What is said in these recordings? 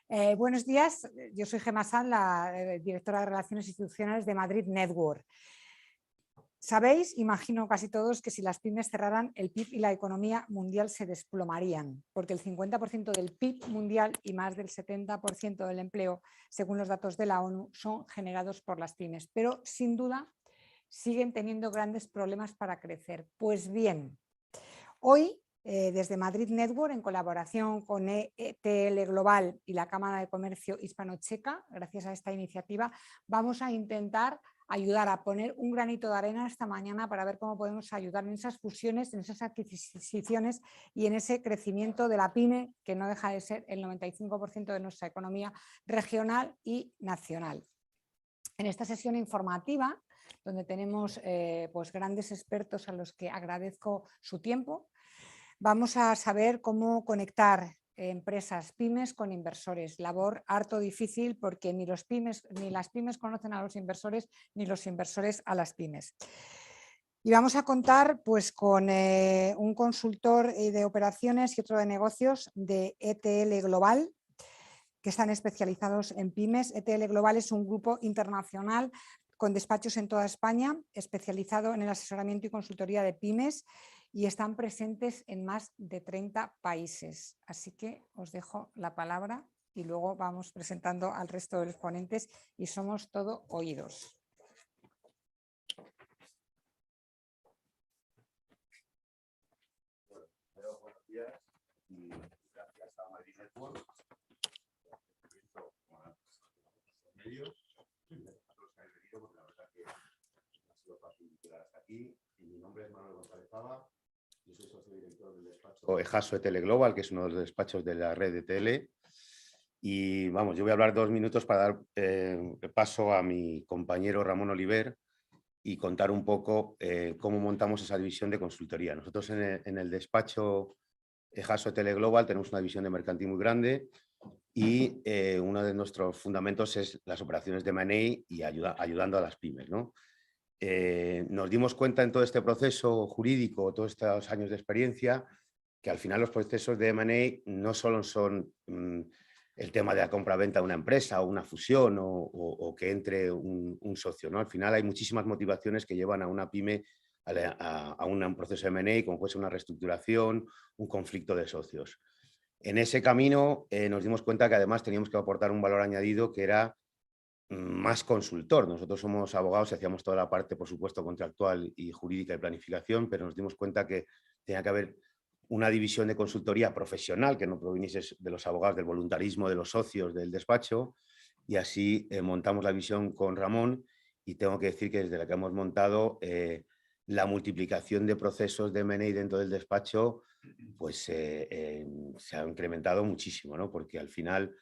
Buenos días, yo soy Gemma Sanz, la directora de Relaciones Institucionales de Madrid Network. Sabéis, imagino casi todos, que si las pymes cerraran, el PIB y la economía mundial se desplomarían, porque el 50% del PIB mundial y más del 70% del empleo, según los datos de la ONU, son generados por las pymes. Pero, sin duda, siguen teniendo grandes problemas para crecer. Pues bien, hoy, desde Madrid Network, en colaboración con ETL Global y la Cámara de Comercio Hispano-Checa, gracias a esta iniciativa, vamos a intentar ayudar a poner un granito de arena esta mañana para ver cómo podemos ayudar en esas fusiones, en esas adquisiciones y en ese crecimiento de la pyme, que no deja de ser el 95% de nuestra economía regional y nacional. En esta sesión informativa, donde tenemos pues grandes expertos a los que agradezco su tiempo, vamos a saber cómo conectar empresas pymes con inversores. Labor harto difícil porque ni las pymes conocen a los inversores ni los inversores a las pymes. Y vamos a contar pues, con un consultor de operaciones y otro de negocios de ETL Global, que están especializados en pymes. ETL Global es un grupo internacional con despachos en toda España, especializado en el asesoramiento y consultoría de pymes, y están presentes en más de 30 países. Así que os dejo la palabra y luego vamos presentando al resto de los ponentes y somos todo oídos. Buenos días y gracias a Madrid Network medios, nosotros que habéis venido, porque la verdad que ha sido fácil llegar hasta aquí. Y mi nombre es Manuel González Fava, yo soy socio director del despacho EJASO ETL Global, que es uno de los despachos de la red de ETL. Y vamos, yo voy a hablar 2 minutos para dar paso a mi compañero Ramón Oliver y contar un poco cómo montamos esa división de consultoría. Nosotros en el despacho EJASO ETL Global tenemos una división de mercantil muy grande. Y uno de nuestros fundamentos es las operaciones de M&A y ayudando a las pymes, ¿no? Nos dimos cuenta en todo este proceso jurídico, todos estos años de experiencia, que al final los procesos de M&A no solo son el tema de la compra-venta de una empresa o una fusión o que entre un socio, ¿no? Al final hay muchísimas motivaciones que llevan a una pyme a un proceso de M&A, como puede ser una reestructuración, un conflicto de socios. En ese camino nos dimos cuenta que además teníamos que aportar un valor añadido que era más consultor. Nosotros somos abogados y hacíamos toda la parte, por supuesto, contractual y jurídica de planificación, pero nos dimos cuenta que tenía que haber una división de consultoría profesional que no proviniese de los abogados, del voluntarismo, de los socios, del despacho, y así montamos la visión con Ramón y tengo que decir que desde la que hemos montado la multiplicación de procesos de M&A dentro del despacho pues se ha incrementado muchísimo, ¿no? Porque al final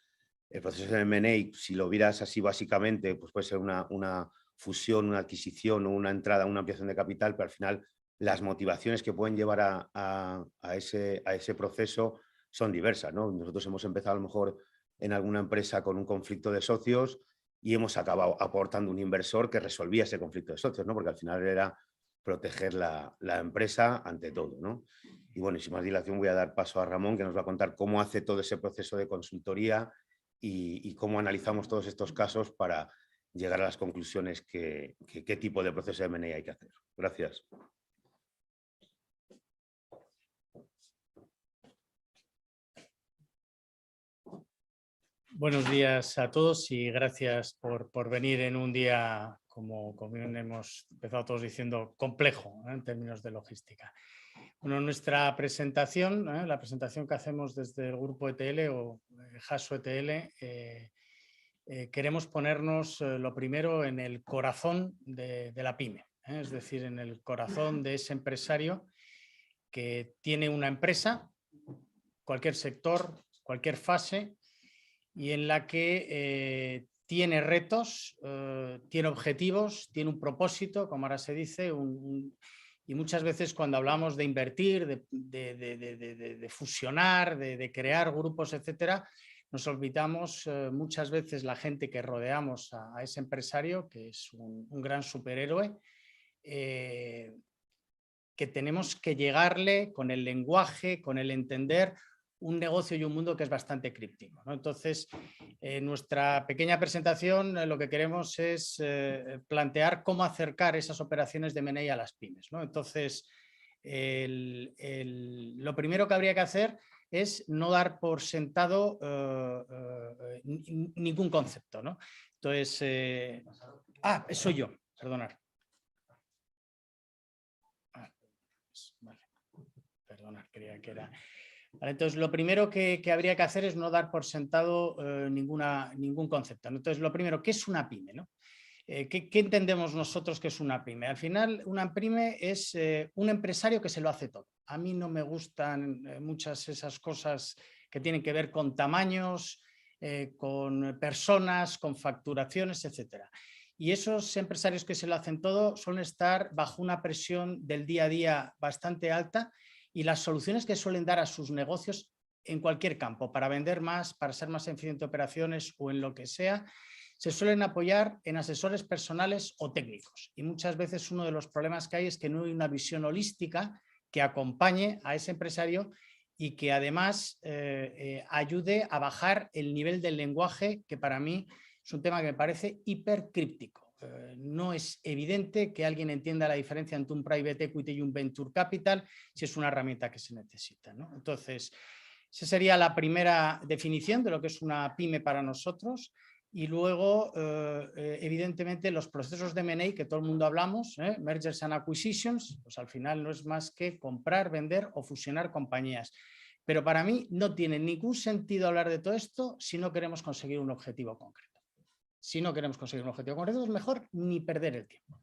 el proceso de M&A, si lo vieras así básicamente, pues puede ser una fusión, una adquisición o una entrada, una ampliación de capital, pero al final las motivaciones que pueden llevar a ese proceso son diversas, ¿no? Nosotros hemos empezado a lo mejor en alguna empresa con un conflicto de socios y hemos acabado aportando un inversor que resolvía ese conflicto de socios, ¿no? Porque al final era proteger la empresa ante todo, ¿no? Y bueno, y sin más dilación voy a dar paso a Ramón, que nos va a contar cómo hace todo ese proceso de consultoría y cómo analizamos todos estos casos para llegar a las conclusiones qué tipo de proceso de M&A hay que hacer. Gracias. Buenos días a todos y gracias por venir en un día, como bien hemos empezado todos diciendo, complejo en términos de logística. Bueno, nuestra presentación, la presentación que hacemos desde el grupo ETL o EJASO ETL, queremos ponernos lo primero en el corazón de la pyme, es decir, en el corazón de ese empresario que tiene una empresa, cualquier sector, cualquier fase, y en la que tiene retos, tiene objetivos, tiene un propósito, como ahora se dice, y muchas veces cuando hablamos de invertir, de fusionar, de crear grupos, etcétera, nos olvidamos muchas veces la gente que rodeamos a ese empresario, que es un gran superhéroe, que tenemos que llegarle con el lenguaje, con el entender, un negocio y un mundo que es bastante críptico, ¿no? Entonces, en nuestra pequeña presentación lo que queremos es plantear cómo acercar esas operaciones de M&A a las pymes, ¿no? Entonces, lo primero que habría que hacer es no dar por sentado ningún concepto, ¿no? Entonces, soy yo, perdonar. Vale. Perdonar, creía que era... Vale, entonces, lo primero que habría que hacer es no dar por sentado ningún concepto, ¿no? Entonces, lo primero, ¿qué es una pyme, ¿no? ¿Qué entendemos nosotros que es una pyme? Al final, una pyme es un empresario que se lo hace todo. A mí no me gustan muchas esas cosas que tienen que ver con tamaños, con personas, con facturaciones, etcétera. Y esos empresarios que se lo hacen todo suelen estar bajo una presión del día a día bastante alta, y las soluciones que suelen dar a sus negocios en cualquier campo, para vender más, para ser más eficiente en operaciones o en lo que sea, se suelen apoyar en asesores personales o técnicos. Y muchas veces uno de los problemas que hay es que no hay una visión holística que acompañe a ese empresario y que además ayude a bajar el nivel del lenguaje, que para mí es un tema que me parece hipercríptico. No es evidente que alguien entienda la diferencia entre un private equity y un venture capital si es una herramienta que se necesita, ¿no? Entonces, esa sería la primera definición de lo que es una pyme para nosotros. Y luego, evidentemente, los procesos de M&A que todo el mundo hablamos, mergers and acquisitions, pues al final no es más que comprar, vender o fusionar compañías. Pero para mí no tiene ningún sentido hablar de todo esto si no queremos conseguir un objetivo concreto. Si no queremos conseguir un objetivo concreto, es mejor ni perder el tiempo.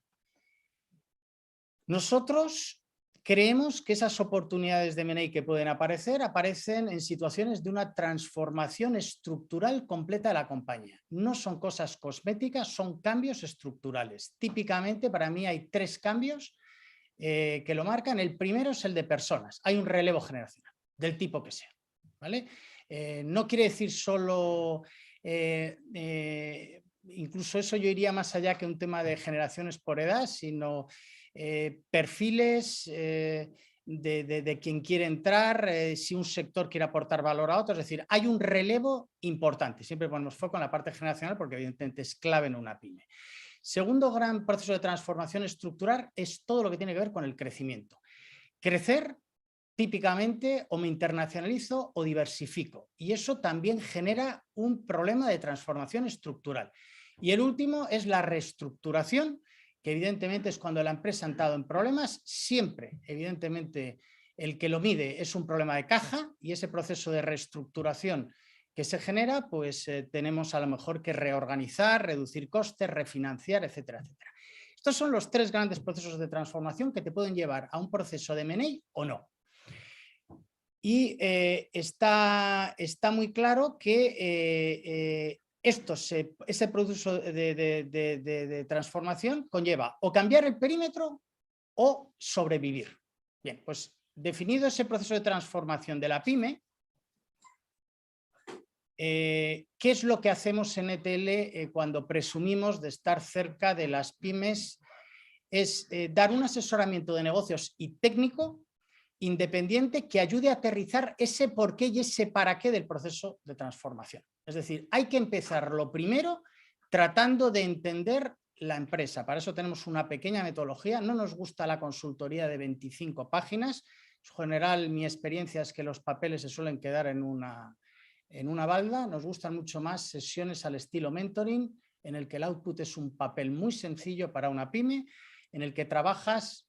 Nosotros creemos que esas oportunidades de M&A que pueden aparecer, aparecen en situaciones de una transformación estructural completa de la compañía. No son cosas cosméticas, son cambios estructurales. Típicamente, para mí hay 3 cambios que lo marcan. El primero es el de personas. Hay un relevo generacional, del tipo que sea, ¿vale? No quiere decir solo... incluso eso yo iría más allá que un tema de generaciones por edad, sino perfiles de quien quiere entrar, si un sector quiere aportar valor a otro. Es decir, hay un relevo importante. Siempre ponemos foco en la parte generacional porque evidentemente es clave en una pyme. Segundo gran proceso de transformación estructural es todo lo que tiene que ver con el crecimiento. Crecer típicamente o me internacionalizo o diversifico, y eso también genera un problema de transformación estructural. Y el último es la reestructuración, que evidentemente es cuando la empresa ha entrado en problemas. Siempre, evidentemente, el que lo mide es un problema de caja, y ese proceso de reestructuración que se genera, pues tenemos a lo mejor que reorganizar, reducir costes, refinanciar, etcétera, etcétera. Estos son los 3 grandes procesos de transformación que te pueden llevar a un proceso de M&A o no. Y está muy claro que ese proceso de transformación conlleva o cambiar el perímetro o sobrevivir. Bien, pues definido ese proceso de transformación de la pyme, ¿qué es lo que hacemos en ETL cuando presumimos de estar cerca de las pymes? Es dar un asesoramiento de negocios y técnico independiente que ayude a aterrizar ese porqué y ese para qué del proceso de transformación. Es decir, hay que empezar lo primero tratando de entender la empresa. Para eso tenemos una pequeña metodología. No nos gusta la consultoría de 25 páginas. En general, mi experiencia es que los papeles se suelen quedar en una balda. Nos gustan mucho más sesiones al estilo mentoring, en el que el output es un papel muy sencillo para una pyme, en el que trabajas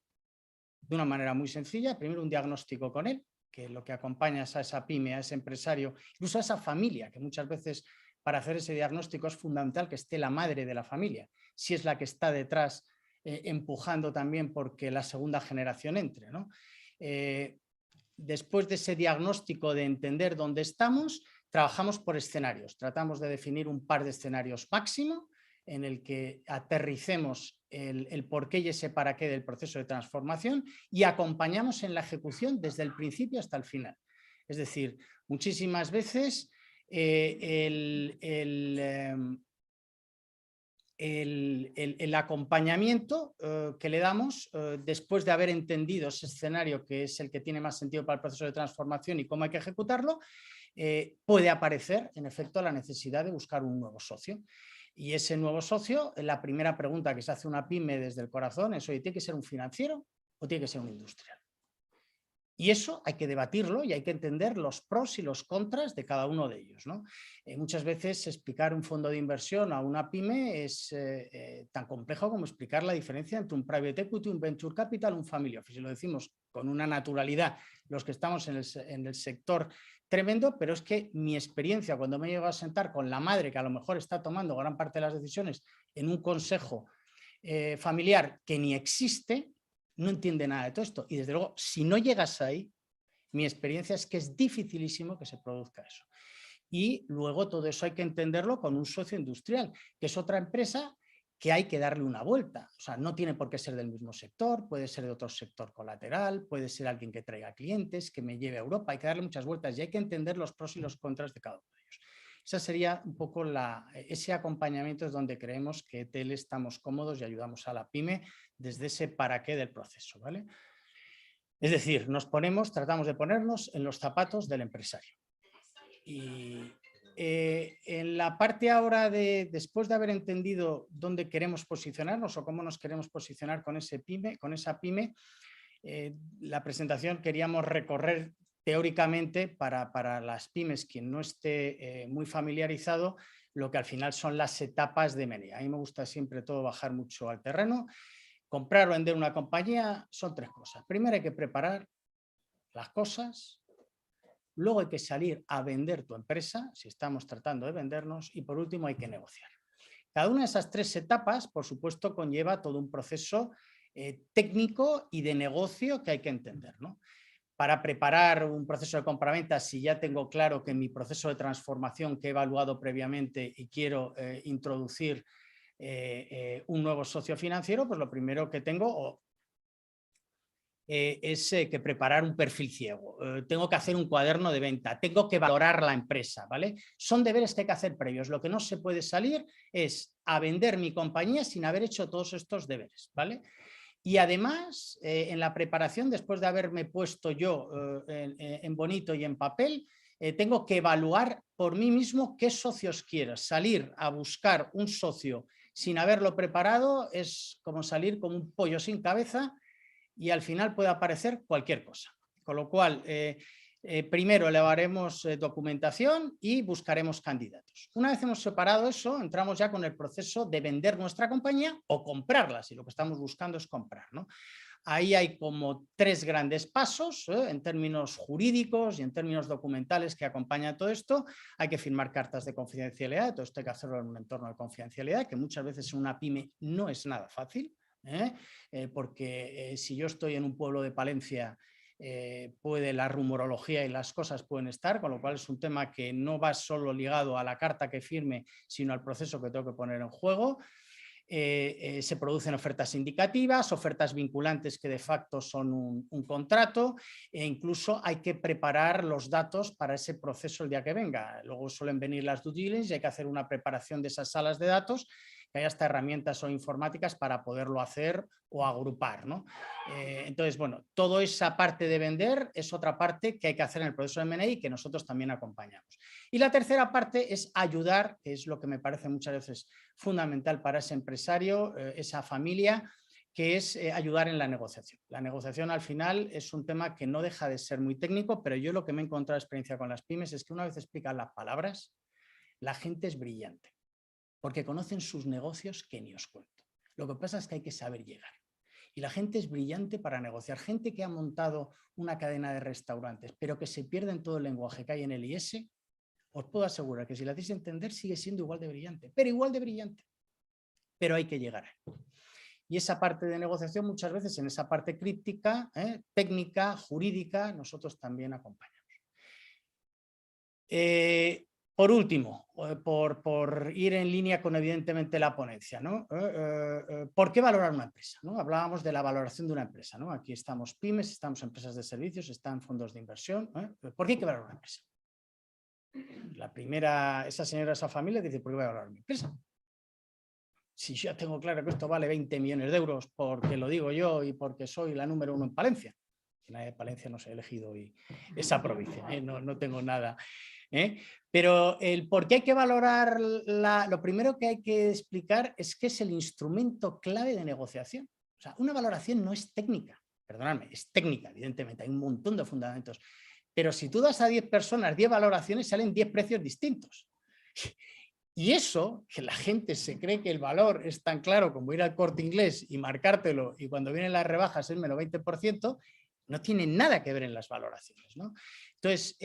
de una manera muy sencilla. Primero, un diagnóstico con él, que lo que acompañas a esa pyme, a ese empresario, incluso a esa familia, que muchas veces para hacer ese diagnóstico es fundamental que esté la madre de la familia, si es la que está detrás empujando también porque la segunda generación entre, ¿no? Después de ese diagnóstico, de entender dónde estamos, trabajamos por escenarios. Tratamos de definir un par de escenarios máximo en el que aterricemos el porqué y ese para qué del proceso de transformación, y acompañamos en la ejecución desde el principio hasta el final. Es decir, muchísimas veces el acompañamiento que le damos después de haber entendido ese escenario que es el que tiene más sentido para el proceso de transformación y cómo hay que ejecutarlo, puede aparecer en efecto la necesidad de buscar un nuevo socio. Y ese nuevo socio, la primera pregunta que se hace una pyme desde el corazón es: oye, ¿tiene que ser un financiero o tiene que ser un industrial? Y eso hay que debatirlo y hay que entender los pros y los contras de cada uno de ellos, ¿no? Muchas veces explicar un fondo de inversión a una pyme es tan complejo como explicar la diferencia entre un private equity, un venture capital, un family office. Y lo decimos con una naturalidad los que estamos en el sector tremendo, pero es que mi experiencia cuando me llego a sentar con la madre que a lo mejor está tomando gran parte de las decisiones en un consejo familiar que ni existe, no entiende nada de todo esto. Y desde luego, si no llegas ahí, mi experiencia es que es dificilísimo que se produzca eso. Y luego todo eso hay que entenderlo con un socio industrial, que es otra empresa que hay que darle una vuelta. O sea, no tiene por qué ser del mismo sector, puede ser de otro sector colateral, puede ser alguien que traiga clientes, que me lleve a Europa. Hay que darle muchas vueltas y hay que entender los pros y los contras de cada uno de ellos. Esa sería un poco ese acompañamiento, es donde creemos que ETL estamos cómodos y ayudamos a la pyme desde ese para qué del proceso, ¿vale? Es decir, tratamos de ponernos en los zapatos del empresario. Y en la parte ahora después de haber entendido dónde queremos posicionarnos o cómo nos queremos posicionar con esa pyme, la presentación queríamos recorrer teóricamente para las pymes, quien no esté muy familiarizado, lo que al final son las etapas de M&A. A mí me gusta siempre todo bajar mucho al terreno. Comprar o vender una compañía son tres cosas. Primero hay que preparar las cosas, luego hay que salir a vender tu empresa, si estamos tratando de vendernos, y por último hay que negociar. Cada una de esas tres etapas, por supuesto, conlleva todo un proceso técnico y de negocio que hay que entender, ¿no? Para preparar un proceso de compraventa, si ya tengo claro que en mi proceso de transformación que he evaluado previamente y quiero introducir un nuevo socio financiero, pues lo primero que tengo es que preparar un perfil ciego. Tengo que hacer un cuaderno de venta, tengo que valorar la empresa, ¿vale? Son deberes que hay que hacer previos. Lo que no se puede salir es a vender mi compañía sin haber hecho todos estos deberes, ¿vale? Y además, en la preparación, después de haberme puesto yo en bonito y en papel, tengo que evaluar por mí mismo qué socios quiero. Salir a buscar un socio sin haberlo preparado es como salir como un pollo sin cabeza y al final puede aparecer cualquier cosa. Con lo cual, primero elevaremos documentación y buscaremos candidatos. Una vez hemos separado eso, entramos ya con el proceso de vender nuestra compañía o comprarla, si lo que estamos buscando es comprar, ¿no? Ahí hay como tres grandes pasos en términos jurídicos y en términos documentales que acompañan todo esto. Hay que firmar cartas de confidencialidad, todo esto hay que hacerlo en un entorno de confidencialidad, que muchas veces en una pyme no es nada fácil, porque si yo estoy en un pueblo de Palencia, puede la rumorología y las cosas pueden estar, con lo cual es un tema que no va solo ligado a la carta que firme, sino al proceso que tengo que poner en juego. Se producen ofertas indicativas, ofertas vinculantes que de facto son un contrato, e incluso hay que preparar los datos para ese proceso el día que venga. Luego suelen venir las due diligence y hay que hacer una preparación de esas salas de datos, que hay hasta herramientas o informáticas para poderlo hacer o agrupar, ¿no? Entonces, bueno, toda esa parte de vender es otra parte que hay que hacer en el proceso de M&A y que nosotros también acompañamos. Y la tercera parte es ayudar, que es lo que me parece muchas veces fundamental para ese empresario, esa familia, que es ayudar en la negociación. La negociación al final es un tema que no deja de ser muy técnico, pero yo lo que me he encontrado experiencia con las pymes es que una vez explican las palabras, la gente es brillante, porque conocen sus negocios que ni os cuento. Lo que pasa es que hay que saber llegar. Y la gente es brillante para negociar. Gente que ha montado una cadena de restaurantes, pero que se pierde en todo el lenguaje que hay en el IS, os puedo asegurar que si la hacéis entender sigue siendo igual de brillante, pero igual de brillante. Pero hay que llegar. Y esa parte de negociación muchas veces en esa parte críptica, técnica, jurídica, nosotros también acompañamos. Por último, por ir en línea con evidentemente la ponencia, ¿no? ¿Por qué valorar una empresa? ¿No? Hablábamos de la valoración de una empresa, ¿no? Aquí estamos pymes, estamos empresas de servicios, están fondos de inversión. ¿Por qué hay que valorar una empresa? La primera, esa señora, esa familia dice: ¿por qué voy a valorar mi empresa? Si yo ya tengo claro que esto vale 20 millones de euros porque lo digo yo y porque soy la número 1 en Palencia. En Palencia no se ha elegido hoy esa provincia, no tengo nada. Pero el por qué hay que valorar, lo primero que hay que explicar es que es el instrumento clave de negociación. O sea, una valoración no es técnica, perdonadme, es técnica, evidentemente, hay un montón de fundamentos. Pero si tú das a 10 personas 10 valoraciones, salen 10 precios distintos. Y eso, que la gente se cree que el valor es tan claro como ir al Corte Inglés y marcártelo y cuando vienen las rebajas es menos 20%, no tiene nada que ver en las valoraciones, ¿no? Entonces,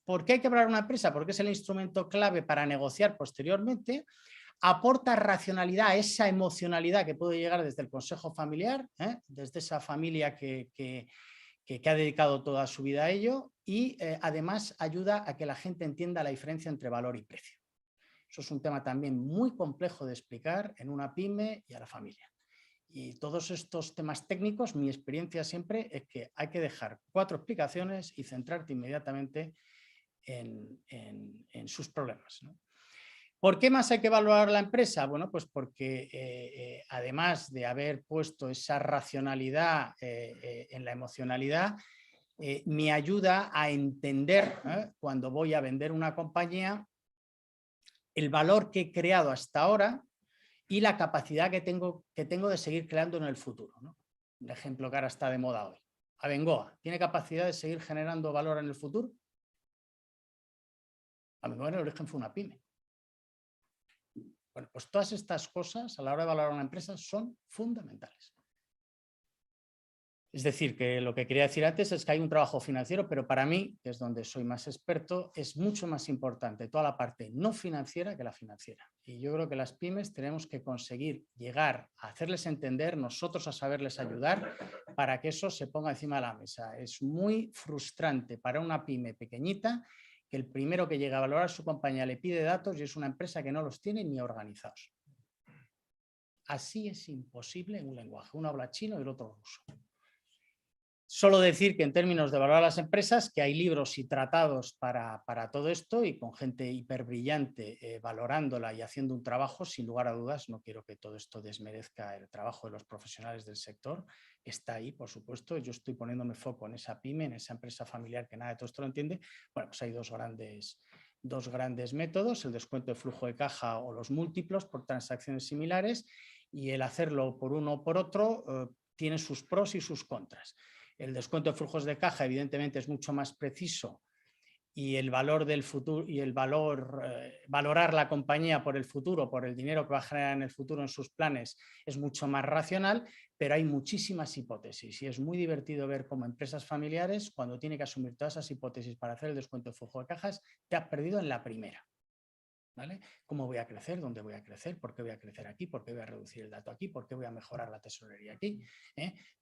¿por qué hay que valorar una empresa? Porque es el instrumento clave para negociar posteriormente, aporta racionalidad a esa emocionalidad que puede llegar desde el consejo familiar, desde esa familia que ha dedicado toda su vida a ello y además ayuda a que la gente entienda la diferencia entre valor y precio. Eso es un tema también muy complejo de explicar en una pyme y a la familia. Y todos estos temas técnicos, mi experiencia siempre es que hay que dejar 4 explicaciones y centrarte inmediatamente en sus problemas, ¿no? ¿Por qué más hay que valorar la empresa? Bueno, pues porque además de haber puesto esa racionalidad en la emocionalidad, me ayuda a entender cuando voy a vender una compañía el valor que he creado hasta ahora y la capacidad que tengo de seguir creando en el futuro, ¿no? Un ejemplo que ahora está de moda hoy. Abengoa, ¿tiene capacidad de seguir generando valor en el futuro? Abengoa en el origen fue una pyme. Bueno, pues todas estas cosas a la hora de valorar una empresa son fundamentales. Es decir, que lo que quería decir antes es que hay un trabajo financiero, pero para mí, que es donde soy más experto, es mucho más importante toda la parte no financiera que la financiera. Y yo creo que las pymes tenemos que conseguir llegar a hacerles entender, nosotros a saberles ayudar, para que eso se ponga encima de la mesa. Es muy frustrante para una pyme pequeñita que el primero que llega a valorar su compañía le pide datos y es una empresa que no los tiene ni organizados. Así es imposible en un lenguaje. Uno habla chino y el otro ruso. Solo decir que en términos de valorar las empresas, que hay libros y tratados para todo esto y con gente hiperbrillante valorándola y haciendo un trabajo, sin lugar a dudas, no quiero que todo esto desmerezca el trabajo de los profesionales del sector, está ahí, por supuesto, yo estoy poniéndome foco en esa pyme, en esa empresa familiar que nada de todo esto lo entiende. Bueno, pues hay dos grandes métodos, el descuento de flujo de caja o los múltiplos por transacciones similares, y el hacerlo por uno o por otro tiene sus pros y sus contras. El descuento de flujos de caja evidentemente es mucho más preciso y el valor del futuro y el valorar la compañía por el futuro, por el dinero que va a generar en el futuro en sus planes es mucho más racional, pero hay muchísimas hipótesis y es muy divertido ver cómo empresas familiares, cuando tiene que asumir todas esas hipótesis para hacer el descuento de flujo de cajas, te has perdido en la primera. ¿Vale? ¿Cómo voy a crecer? ¿Dónde voy a crecer? ¿Por qué voy a crecer aquí? ¿Por qué voy a reducir el dato aquí? ¿Por qué voy a mejorar la tesorería aquí?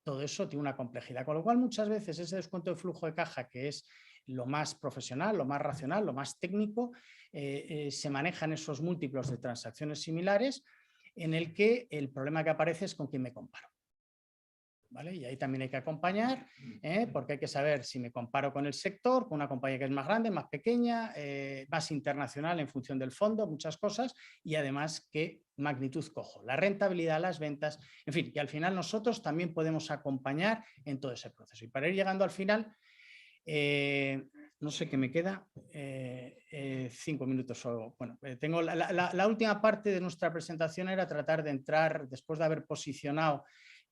Todo eso tiene una complejidad, con lo cual muchas veces ese descuento de flujo de caja, que es lo más profesional, lo más racional, lo más técnico, se manejan esos múltiplos de transacciones similares en el que el problema que aparece es con quién me comparo. ¿Vale? Y ahí también hay que acompañar, porque hay que saber si me comparo con el sector, con una compañía que es más grande, más pequeña, más internacional en función del fondo, muchas cosas, y además qué magnitud cojo, la rentabilidad, las ventas, en fin, y al final nosotros también podemos acompañar en todo ese proceso. Y para ir llegando al final, no sé qué me queda, 5 minutos solo. Bueno, tengo la última parte de nuestra presentación era tratar de entrar, después de haber posicionado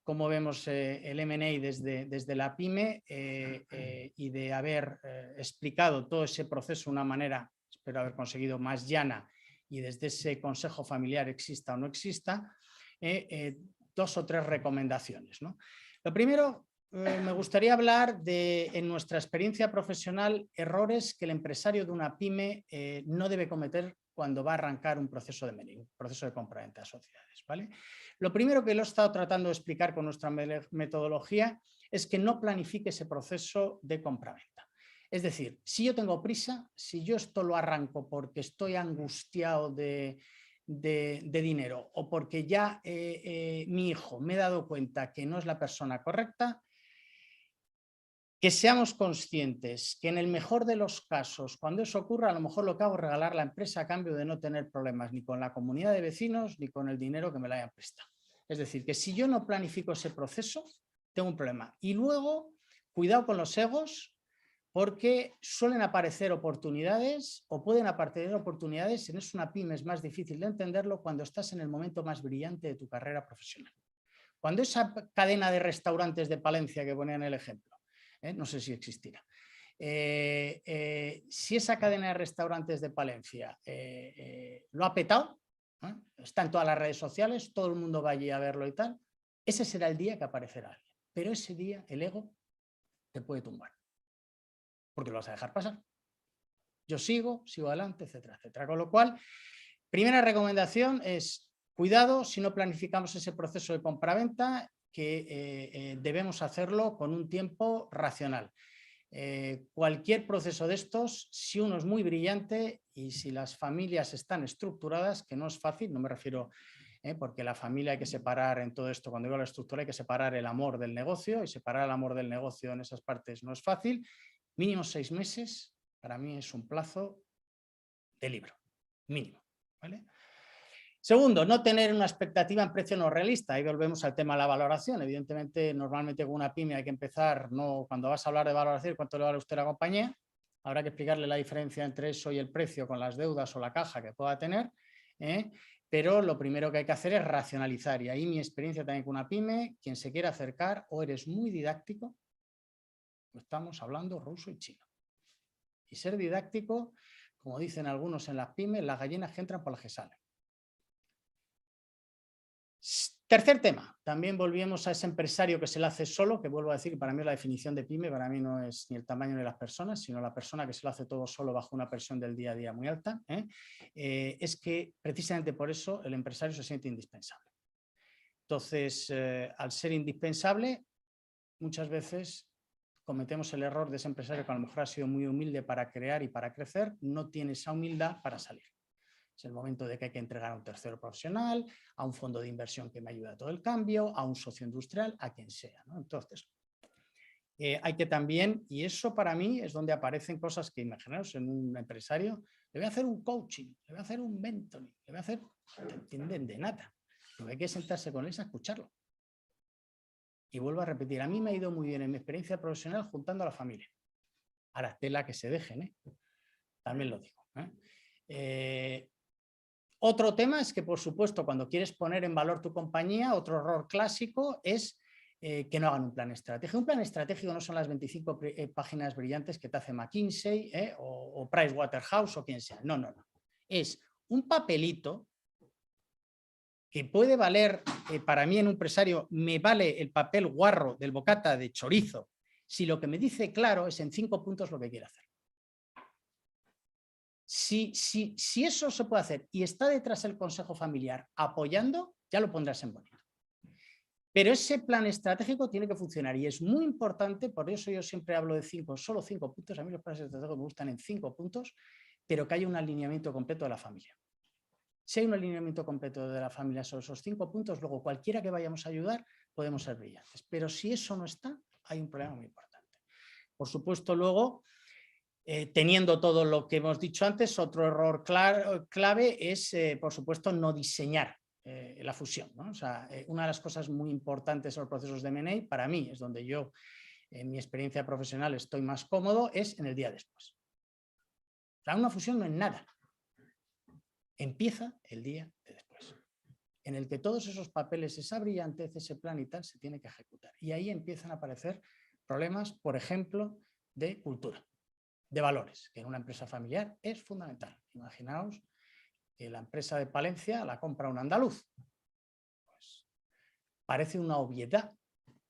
cómo vemos el M&A desde la pyme y de haber explicado todo ese proceso de una manera, espero haber conseguido, más llana y desde ese consejo familiar exista o no exista, 2 o 3 recomendaciones, ¿no? Lo primero, me gustaría hablar de, en nuestra experiencia profesional, errores que el empresario de una pyme no debe cometer cuando va a arrancar un proceso de M&A, un proceso de compra-venta de sociedades, ¿vale? Lo primero que lo he estado tratando de explicar con nuestra metodología es que no planifique ese proceso de compra-venta. Es decir, si yo tengo prisa, si yo esto lo arranco porque estoy angustiado de dinero o porque ya mi hijo me he dado cuenta que no es la persona correcta, que seamos conscientes que en el mejor de los casos, cuando eso ocurra, a lo mejor lo que hago es regalar la empresa a cambio de no tener problemas ni con la comunidad de vecinos ni con el dinero que me la hayan prestado. Es decir, que si yo no planifico ese proceso, tengo un problema. Y luego, cuidado con los egos, porque suelen aparecer oportunidades o pueden aparecer oportunidades, si no es una pyme es más difícil de entenderlo, cuando estás en el momento más brillante de tu carrera profesional. Cuando esa cadena de restaurantes de Palencia que ponían el ejemplo, no sé si existirá, si esa cadena de restaurantes de Palencia lo ha petado, está en todas las redes sociales, todo el mundo va allí a verlo y tal, ese será el día que aparecerá alguien. Pero ese día el ego te puede tumbar, porque lo vas a dejar pasar. Yo sigo adelante, etcétera, etcétera. Con lo cual, primera recomendación es cuidado si no planificamos ese proceso de compraventa, que debemos hacerlo con un tiempo racional. Cualquier proceso de estos, si uno es muy brillante y si las familias están estructuradas, que no es fácil, no me refiero, porque la familia hay que separar en todo esto, cuando digo la estructura hay que separar el amor del negocio, y separar el amor del negocio en esas partes no es fácil. Mínimo 6 meses, para mí es un plazo de libro, mínimo, ¿vale? Segundo, no tener una expectativa en precio no realista. Ahí volvemos al tema de la valoración. Evidentemente, normalmente con una pyme hay que empezar, no cuando vas a hablar de valoración, ¿cuánto le vale a usted la compañía? Habrá que explicarle la diferencia entre eso y el precio con las deudas o la caja que pueda tener, pero lo primero que hay que hacer es racionalizar. Y ahí mi experiencia también con una pyme, quien se quiera acercar, o eres muy didáctico, o estamos hablando ruso y chino. Y ser didáctico, como dicen algunos en las pymes, las gallinas que entran por las que salen. Tercer tema, también volvemos a ese empresario que se lo hace solo, que vuelvo a decir, para mí la definición de pyme, para mí no es ni el tamaño de las personas, sino la persona que se lo hace todo solo bajo una presión del día a día muy alta, es que precisamente por eso el empresario se siente indispensable. Entonces, al ser indispensable, muchas veces cometemos el error de ese empresario que a lo mejor ha sido muy humilde para crear y para crecer, no tiene esa humildad para salir. Es el momento de que hay que entregar a un tercero profesional, a un fondo de inversión que me ayude a todo el cambio, a un socio industrial, a quien sea, ¿no? Entonces, hay que también, y eso para mí es donde aparecen cosas que, imaginaos, en un empresario, le voy a hacer un coaching, le voy a hacer un mentoring, le voy a hacer, no entienden de nada. Lo que hay que sentarse con él es a escucharlo. Y vuelvo a repetir, a mí me ha ido muy bien en mi experiencia profesional juntando a la familia. Ahora, tela que se dejen, también lo digo. Otro tema es que, por supuesto, cuando quieres poner en valor tu compañía, otro error clásico es que no hagan un plan estratégico. Un plan estratégico no son las 25 páginas brillantes que te hace McKinsey o Pricewaterhouse o quien sea. No, no, no. Es un papelito que puede valer, para mí en un empresario, me vale el papel guarro del bocata de chorizo si lo que me dice claro es en 5 puntos lo que quiere hacer. Si eso se puede hacer y está detrás el consejo familiar apoyando, ya lo pondrás en bonito. Pero ese plan estratégico tiene que funcionar y es muy importante, por eso yo siempre hablo de solo 5 puntos, a mí los planes estratégicos me gustan en 5 puntos, pero que haya un alineamiento completo de la familia. Si hay un alineamiento completo de la familia sobre esos 5 puntos, luego cualquiera que vayamos a ayudar podemos ser brillantes. Pero si eso no está, hay un problema muy importante. Por supuesto, luego, teniendo todo lo que hemos dicho antes, otro error clave es, por supuesto, no diseñar la fusión, ¿no? O sea, una de las cosas muy importantes en los procesos de M&A, para mí, es donde yo, en mi experiencia profesional, estoy más cómodo, es en el día después. O sea, una fusión no es nada. Empieza el día de después, en el que todos esos papeles, esa brillantez, ese plan y tal, se tiene que ejecutar. Y ahí empiezan a aparecer problemas, por ejemplo, de cultura, de valores, que en una empresa familiar es fundamental. Imaginaos que la empresa de Palencia la compra un andaluz. Pues parece una obviedad,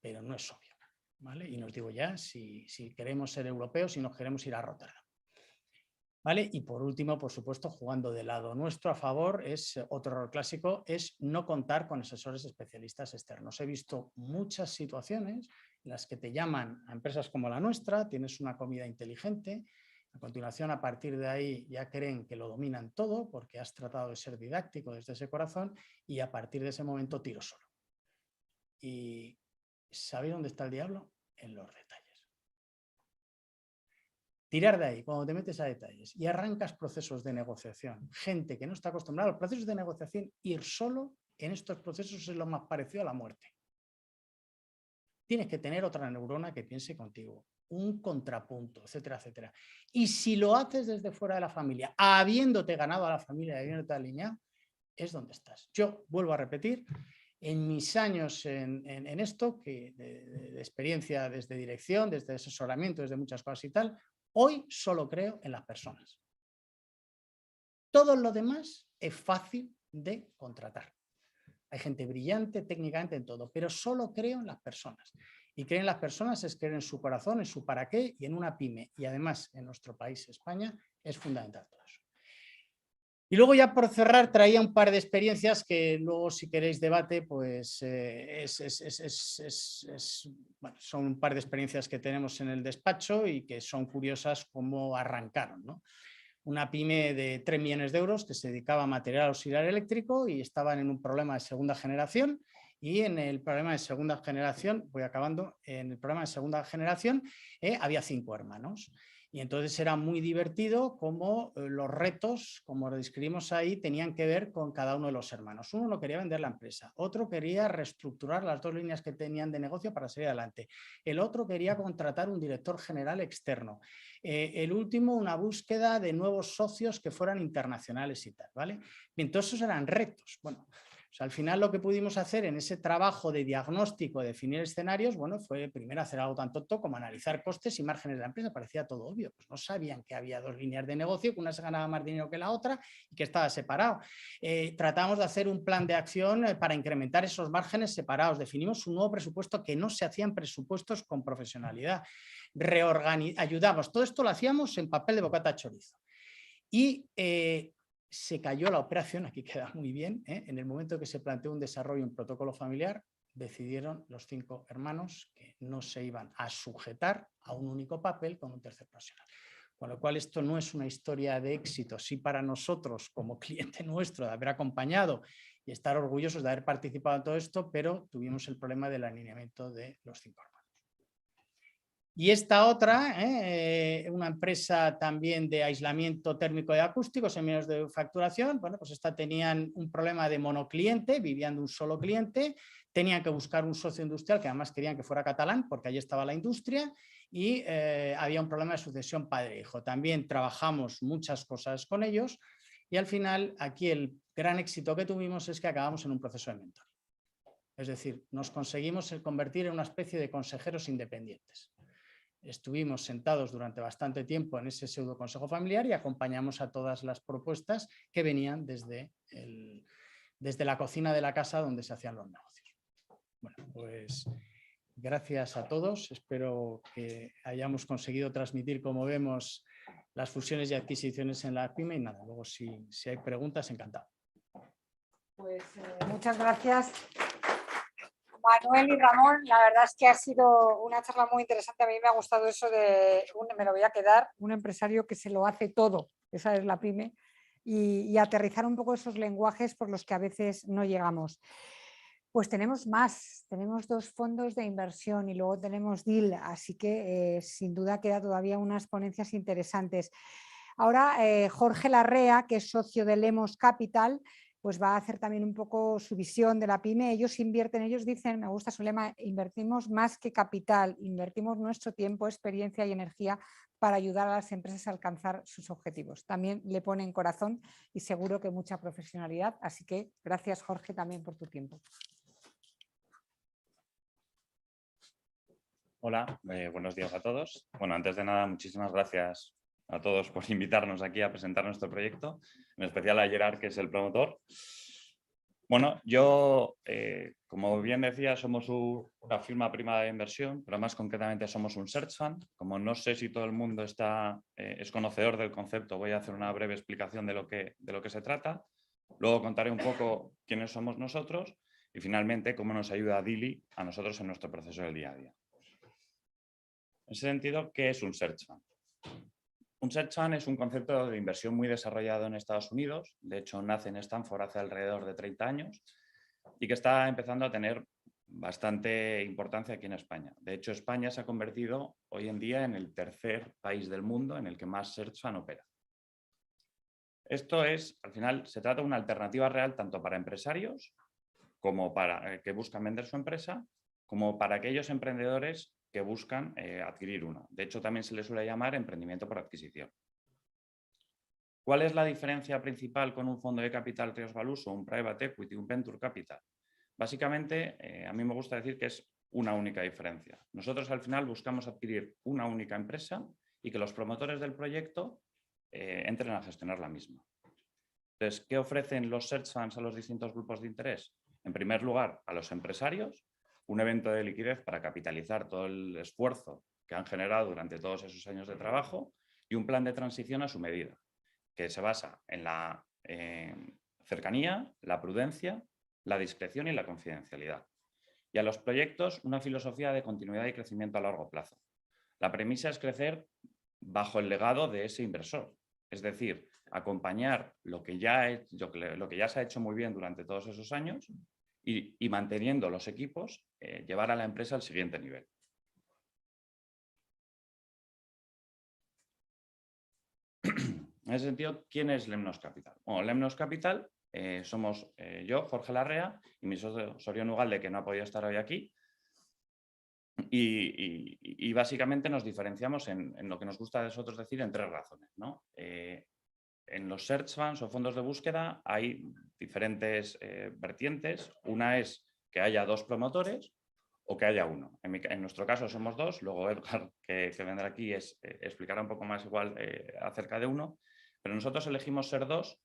pero no es obvio, ¿vale? Y nos digo ya si queremos ser europeos y nos queremos ir a Rotterdam. ¿Vale? Y por último, por supuesto, jugando del lado nuestro a favor, es otro error clásico, es no contar con asesores especialistas externos. He visto muchas situaciones en las que te llaman a empresas como la nuestra, tienes una comida inteligente, a continuación, a partir de ahí ya creen que lo dominan todo porque has tratado de ser didáctico desde ese corazón y a partir de ese momento tiro solo. ¿Y sabéis dónde está el diablo? En los detalles. Tirar de ahí, cuando te metes a detalles y arrancas procesos de negociación, gente que no está acostumbrada a los procesos de negociación, ir solo en estos procesos es lo más parecido a la muerte. Tienes que tener otra neurona que piense contigo, un contrapunto, etcétera, etcétera. Y si lo haces desde fuera de la familia, habiéndote ganado a la familia, habiéndote alineado, es donde estás. Yo vuelvo a repetir, en mis años en esto, que de experiencia desde dirección, desde asesoramiento, desde muchas cosas y tal, hoy solo creo en las personas. Todo lo demás es fácil de contratar. Hay gente brillante técnicamente en todo, pero solo creo en las personas. Y creer en las personas es creer en su corazón, en su para qué y en una pyme. Y además, en nuestro país, España, es fundamental todo eso. Y luego ya por cerrar traía un par de experiencias que luego si queréis debate, pues bueno, son un par de experiencias que tenemos en el despacho y que son curiosas cómo arrancaron, ¿no? Una pyme de 3 millones de euros que se dedicaba a material auxiliar eléctrico y estaban en un problema de segunda generación. Y en el problema de segunda generación, voy acabando, en el problema de segunda generación había 5 hermanos. Y entonces era muy divertido cómo los retos, como lo describimos ahí, tenían que ver con cada uno de los hermanos. Uno no quería vender la empresa, otro quería reestructurar las 2 líneas que tenían de negocio para salir adelante, el otro quería contratar un director general externo, el último una búsqueda de nuevos socios que fueran internacionales y tal, ¿vale? Bien, todos esos eran retos. Bueno, o sea, al final lo que pudimos hacer en ese trabajo de diagnóstico, de definir escenarios, bueno, fue primero hacer algo tan tonto como analizar costes y márgenes de la empresa. Parecía todo obvio, pues no sabían que había 2 líneas de negocio, que una se ganaba más dinero que la otra y que estaba separado. Tratamos de hacer un plan de acción para incrementar esos márgenes separados. Definimos un nuevo presupuesto que no se hacían presupuestos con profesionalidad. Ayudamos, todo esto lo hacíamos en papel de bocata chorizo. Y se cayó la operación, aquí queda muy bien, en el momento que se planteó un desarrollo, un protocolo familiar, decidieron los 5 hermanos que no se iban a sujetar a un único papel con un tercer profesional. Con lo cual esto no es una historia de éxito, sí para nosotros como cliente nuestro de haber acompañado y estar orgullosos de haber participado en todo esto, pero tuvimos el problema del alineamiento de los 5 hermanos. Y esta otra, una empresa también de aislamiento térmico y acústico, seminarios de facturación, bueno, pues esta tenían un problema de monocliente, vivían de un solo cliente, tenían que buscar un socio industrial que además querían que fuera catalán porque allí estaba la industria y había un problema de sucesión padre-hijo. También trabajamos muchas cosas con ellos y al final aquí el gran éxito que tuvimos es que acabamos en un proceso de mentoring. Es decir, nos conseguimos convertir en una especie de consejeros independientes. Estuvimos sentados durante bastante tiempo en ese pseudo consejo familiar y acompañamos a todas las propuestas que venían desde la cocina de la casa donde se hacían los negocios. Bueno, pues gracias a todos. Espero que hayamos conseguido transmitir, como vemos, las fusiones y adquisiciones en la pyme y nada, luego si hay preguntas, encantado. Pues muchas gracias. Manuel y Ramón, la verdad es que ha sido una charla muy interesante. A mí me ha gustado eso de, me lo voy a quedar, un empresario que se lo hace todo, esa es la pyme, y aterrizar un poco esos lenguajes por los que a veces no llegamos. Pues tenemos más, tenemos 2 fondos de inversión y luego tenemos DIL, así que sin duda queda todavía unas ponencias interesantes. Ahora Jorge Larrea, que es socio de Lemos Capital, pues va a hacer también un poco su visión de la pyme. Ellos invierten, ellos dicen, me gusta su lema, invertimos más que capital, invertimos nuestro tiempo, experiencia y energía para ayudar a las empresas a alcanzar sus objetivos. También le ponen corazón y seguro que mucha profesionalidad. Así que gracias, Jorge, también por tu tiempo. Hola, buenos días a todos. Bueno, antes de nada, muchísimas gracias a todos por invitarnos aquí a presentar nuestro proyecto, en especial a Gerard, que es el promotor. Bueno, yo, como bien decía, somos una firma privada de inversión, pero más concretamente somos un search fund. Como no sé si todo el mundo es conocedor del concepto, voy a hacer una breve explicación de lo que se trata. Luego contaré un poco quiénes somos nosotros y finalmente cómo nos ayuda Dili a nosotros en nuestro proceso del día a día. En ese sentido, ¿qué es un search fund? Un search fund es un concepto de inversión muy desarrollado en Estados Unidos. De hecho, nace en Stanford hace alrededor de 30 años y que está empezando a tener bastante importancia aquí en España. De hecho, España se ha convertido hoy en día en el tercer país del mundo en el que más Search Fund opera. Esto es, al final, se trata de una alternativa real tanto para empresarios como para que buscan vender su empresa, como para aquellos emprendedores que buscan adquirir una. De hecho, también se le suele llamar emprendimiento por adquisición. ¿Cuál es la diferencia principal con un fondo de capital riesgo al uso, un private equity, un venture capital? Básicamente, a mí me gusta decir que es una única diferencia. Nosotros al final buscamos adquirir una única empresa y que los promotores del proyecto entren a gestionar la misma. Entonces, ¿qué ofrecen los search funds a los distintos grupos de interés? En primer lugar, a los empresarios, un evento de liquidez para capitalizar todo el esfuerzo que han generado durante todos esos años de trabajo y un plan de transición a su medida, que se basa en la cercanía, la prudencia, la discreción y la confidencialidad. Y a los proyectos, una filosofía de continuidad y crecimiento a largo plazo. La premisa es crecer bajo el legado de ese inversor, es decir, acompañar lo que ya se ha hecho muy bien durante todos esos años y manteniendo los equipos, llevar a la empresa al siguiente nivel. En ese sentido, ¿quién es Lemnos Capital? Bueno, Lemnos Capital somos yo, Jorge Larrea, y mi socio Sorión Ugalde, que no ha podido estar hoy aquí. Y básicamente nos diferenciamos en lo que nos gusta a nosotros decir en tres razones, ¿no? En los search funds o fondos de búsqueda hay diferentes vertientes. Una es que haya dos promotores o que haya uno. En nuestro caso somos dos, luego Edgar, que vendrá aquí, explicará un poco más igual acerca de uno, pero nosotros elegimos ser dos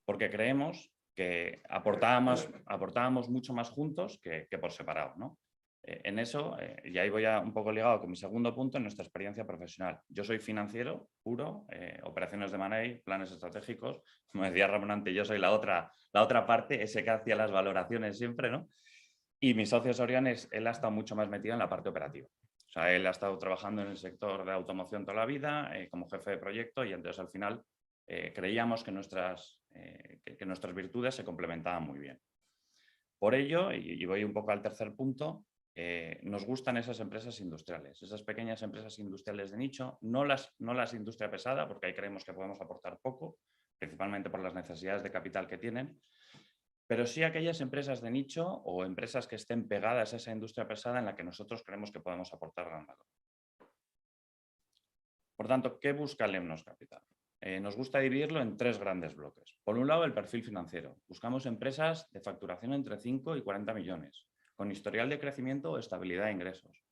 porque creemos que aportábamos mucho más juntos que por separado, ¿no? En eso, y ahí voy un poco ligado con mi segundo punto, en nuestra experiencia profesional. Yo soy financiero puro, operaciones de money, planes estratégicos. Como decía Ramón antes, yo soy la otra parte, ese que hacía las valoraciones siempre, ¿no? Y mi socio Sorión, él ha estado mucho más metido en la parte operativa. O sea, él ha estado trabajando en el sector de automoción toda la vida, como jefe de proyecto, y entonces al final creíamos que nuestras virtudes se complementaban muy bien. Por ello, y voy un poco al tercer punto, nos gustan esas empresas industriales, esas pequeñas empresas industriales de nicho, no las industria pesada, porque ahí creemos que podemos aportar poco, principalmente por las necesidades de capital que tienen, pero sí aquellas empresas de nicho o empresas que estén pegadas a esa industria pesada en la que nosotros creemos que podemos aportar gran valor. Por tanto, ¿qué busca Lemnos Capital? Nos gusta dividirlo en tres grandes bloques. Por un lado, el perfil financiero. Buscamos empresas de facturación entre 5 y 40 millones, con historial de crecimiento o estabilidad de ingresos,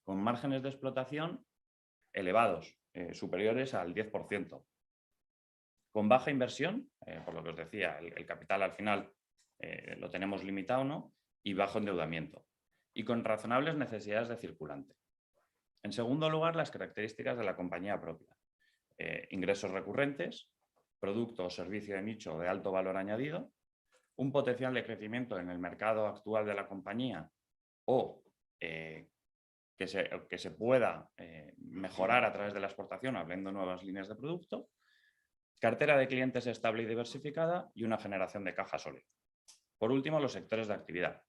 con márgenes de explotación elevados, superiores al 10%, con baja inversión, por lo que os decía, el capital al final lo tenemos limitado, ¿no? Y bajo endeudamiento, y con razonables necesidades de circulante. En segundo lugar, las características de la compañía propia. Ingresos recurrentes, producto o servicio de nicho de alto valor añadido, un potencial de crecimiento en el mercado actual de la compañía o que se pueda mejorar a través de la exportación abriendo nuevas líneas de producto, cartera de clientes estable y diversificada y una generación de caja sólida. Por último, los sectores de actividad.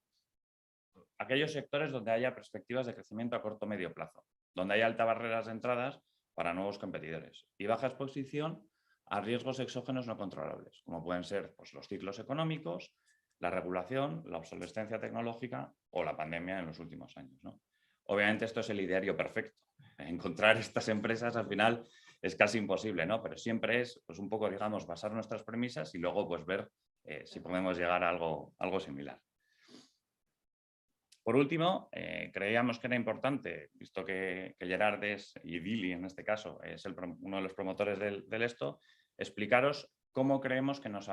Aquellos sectores donde haya perspectivas de crecimiento a corto o medio plazo, donde haya altas barreras de entradas para nuevos competidores y baja exposición a riesgos exógenos no controlables, como pueden ser pues, los ciclos económicos, la regulación, la obsolescencia tecnológica o la pandemia en los últimos años, ¿no? Obviamente esto es el ideario perfecto. Encontrar estas empresas al final es casi imposible, ¿no? Pero siempre es pues, un poco, digamos, basar nuestras premisas y luego pues, ver si podemos llegar a algo similar. Por último, creíamos que era importante, visto que Gerard y Dili en este caso es uno de los promotores del esto, explicaros cómo creemos que nos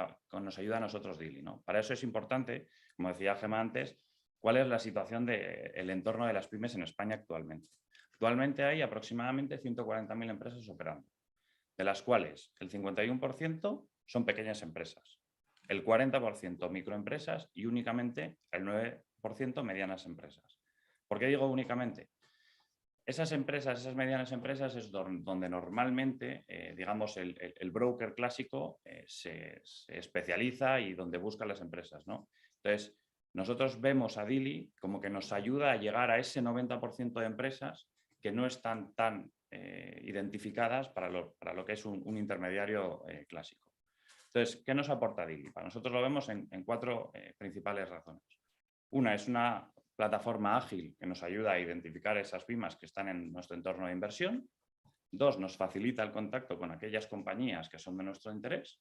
ayuda a nosotros Dili, ¿no? Para eso es importante, como decía Gemma antes, cuál es la situación del entorno de las pymes en España actualmente. Actualmente hay aproximadamente 140.000 empresas operando, de las cuales el 51% son pequeñas empresas, el 40% microempresas y únicamente el 9% medianas empresas. ¿Por qué digo únicamente? Esas empresas, esas medianas empresas es donde normalmente, digamos, el broker clásico se especializa y donde busca las empresas, ¿no? Entonces, nosotros vemos a Dili como que nos ayuda a llegar a ese 90% de empresas que no están tan identificadas para lo que es un intermediario clásico. Entonces, ¿qué nos aporta Dili? Para nosotros lo vemos en 4 principales razones. Una es una plataforma ágil que nos ayuda a identificar esas pymes que están en nuestro entorno de inversión. 2, nos facilita el contacto con aquellas compañías que son de nuestro interés.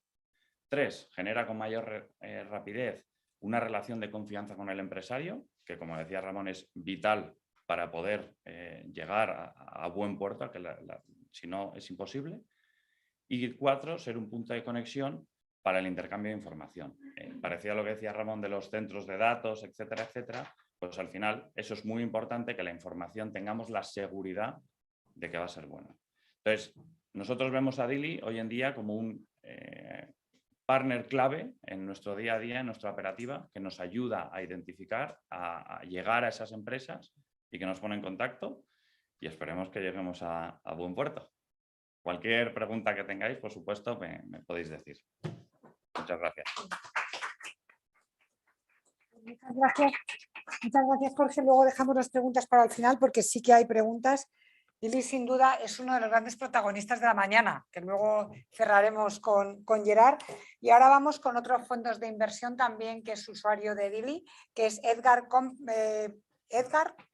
3, genera con mayor rapidez una relación de confianza con el empresario, que como decía Ramón es vital para poder llegar a buen puerto, que si no es imposible. Y 4, ser un punto de conexión para el intercambio de información. Parecido a lo que decía Ramón de los centros de datos, etcétera, etcétera, pues al final eso es muy importante, que la información tengamos la seguridad de que va a ser buena. Entonces, nosotros vemos a Dili hoy en día como un partner clave en nuestro día a día, en nuestra operativa, que nos ayuda a identificar, a llegar a esas empresas y que nos pone en contacto, y esperemos que lleguemos a buen puerto. Cualquier pregunta que tengáis, por supuesto, me podéis decir. Muchas gracias. Muchas gracias, Jorge. Luego dejamos las preguntas para el final porque sí que hay preguntas. Dili, sin duda, es uno de los grandes protagonistas de la mañana, que luego cerraremos con Gerard. Y ahora vamos con otros fondos de inversión también, que es usuario de Dili, que es Edgar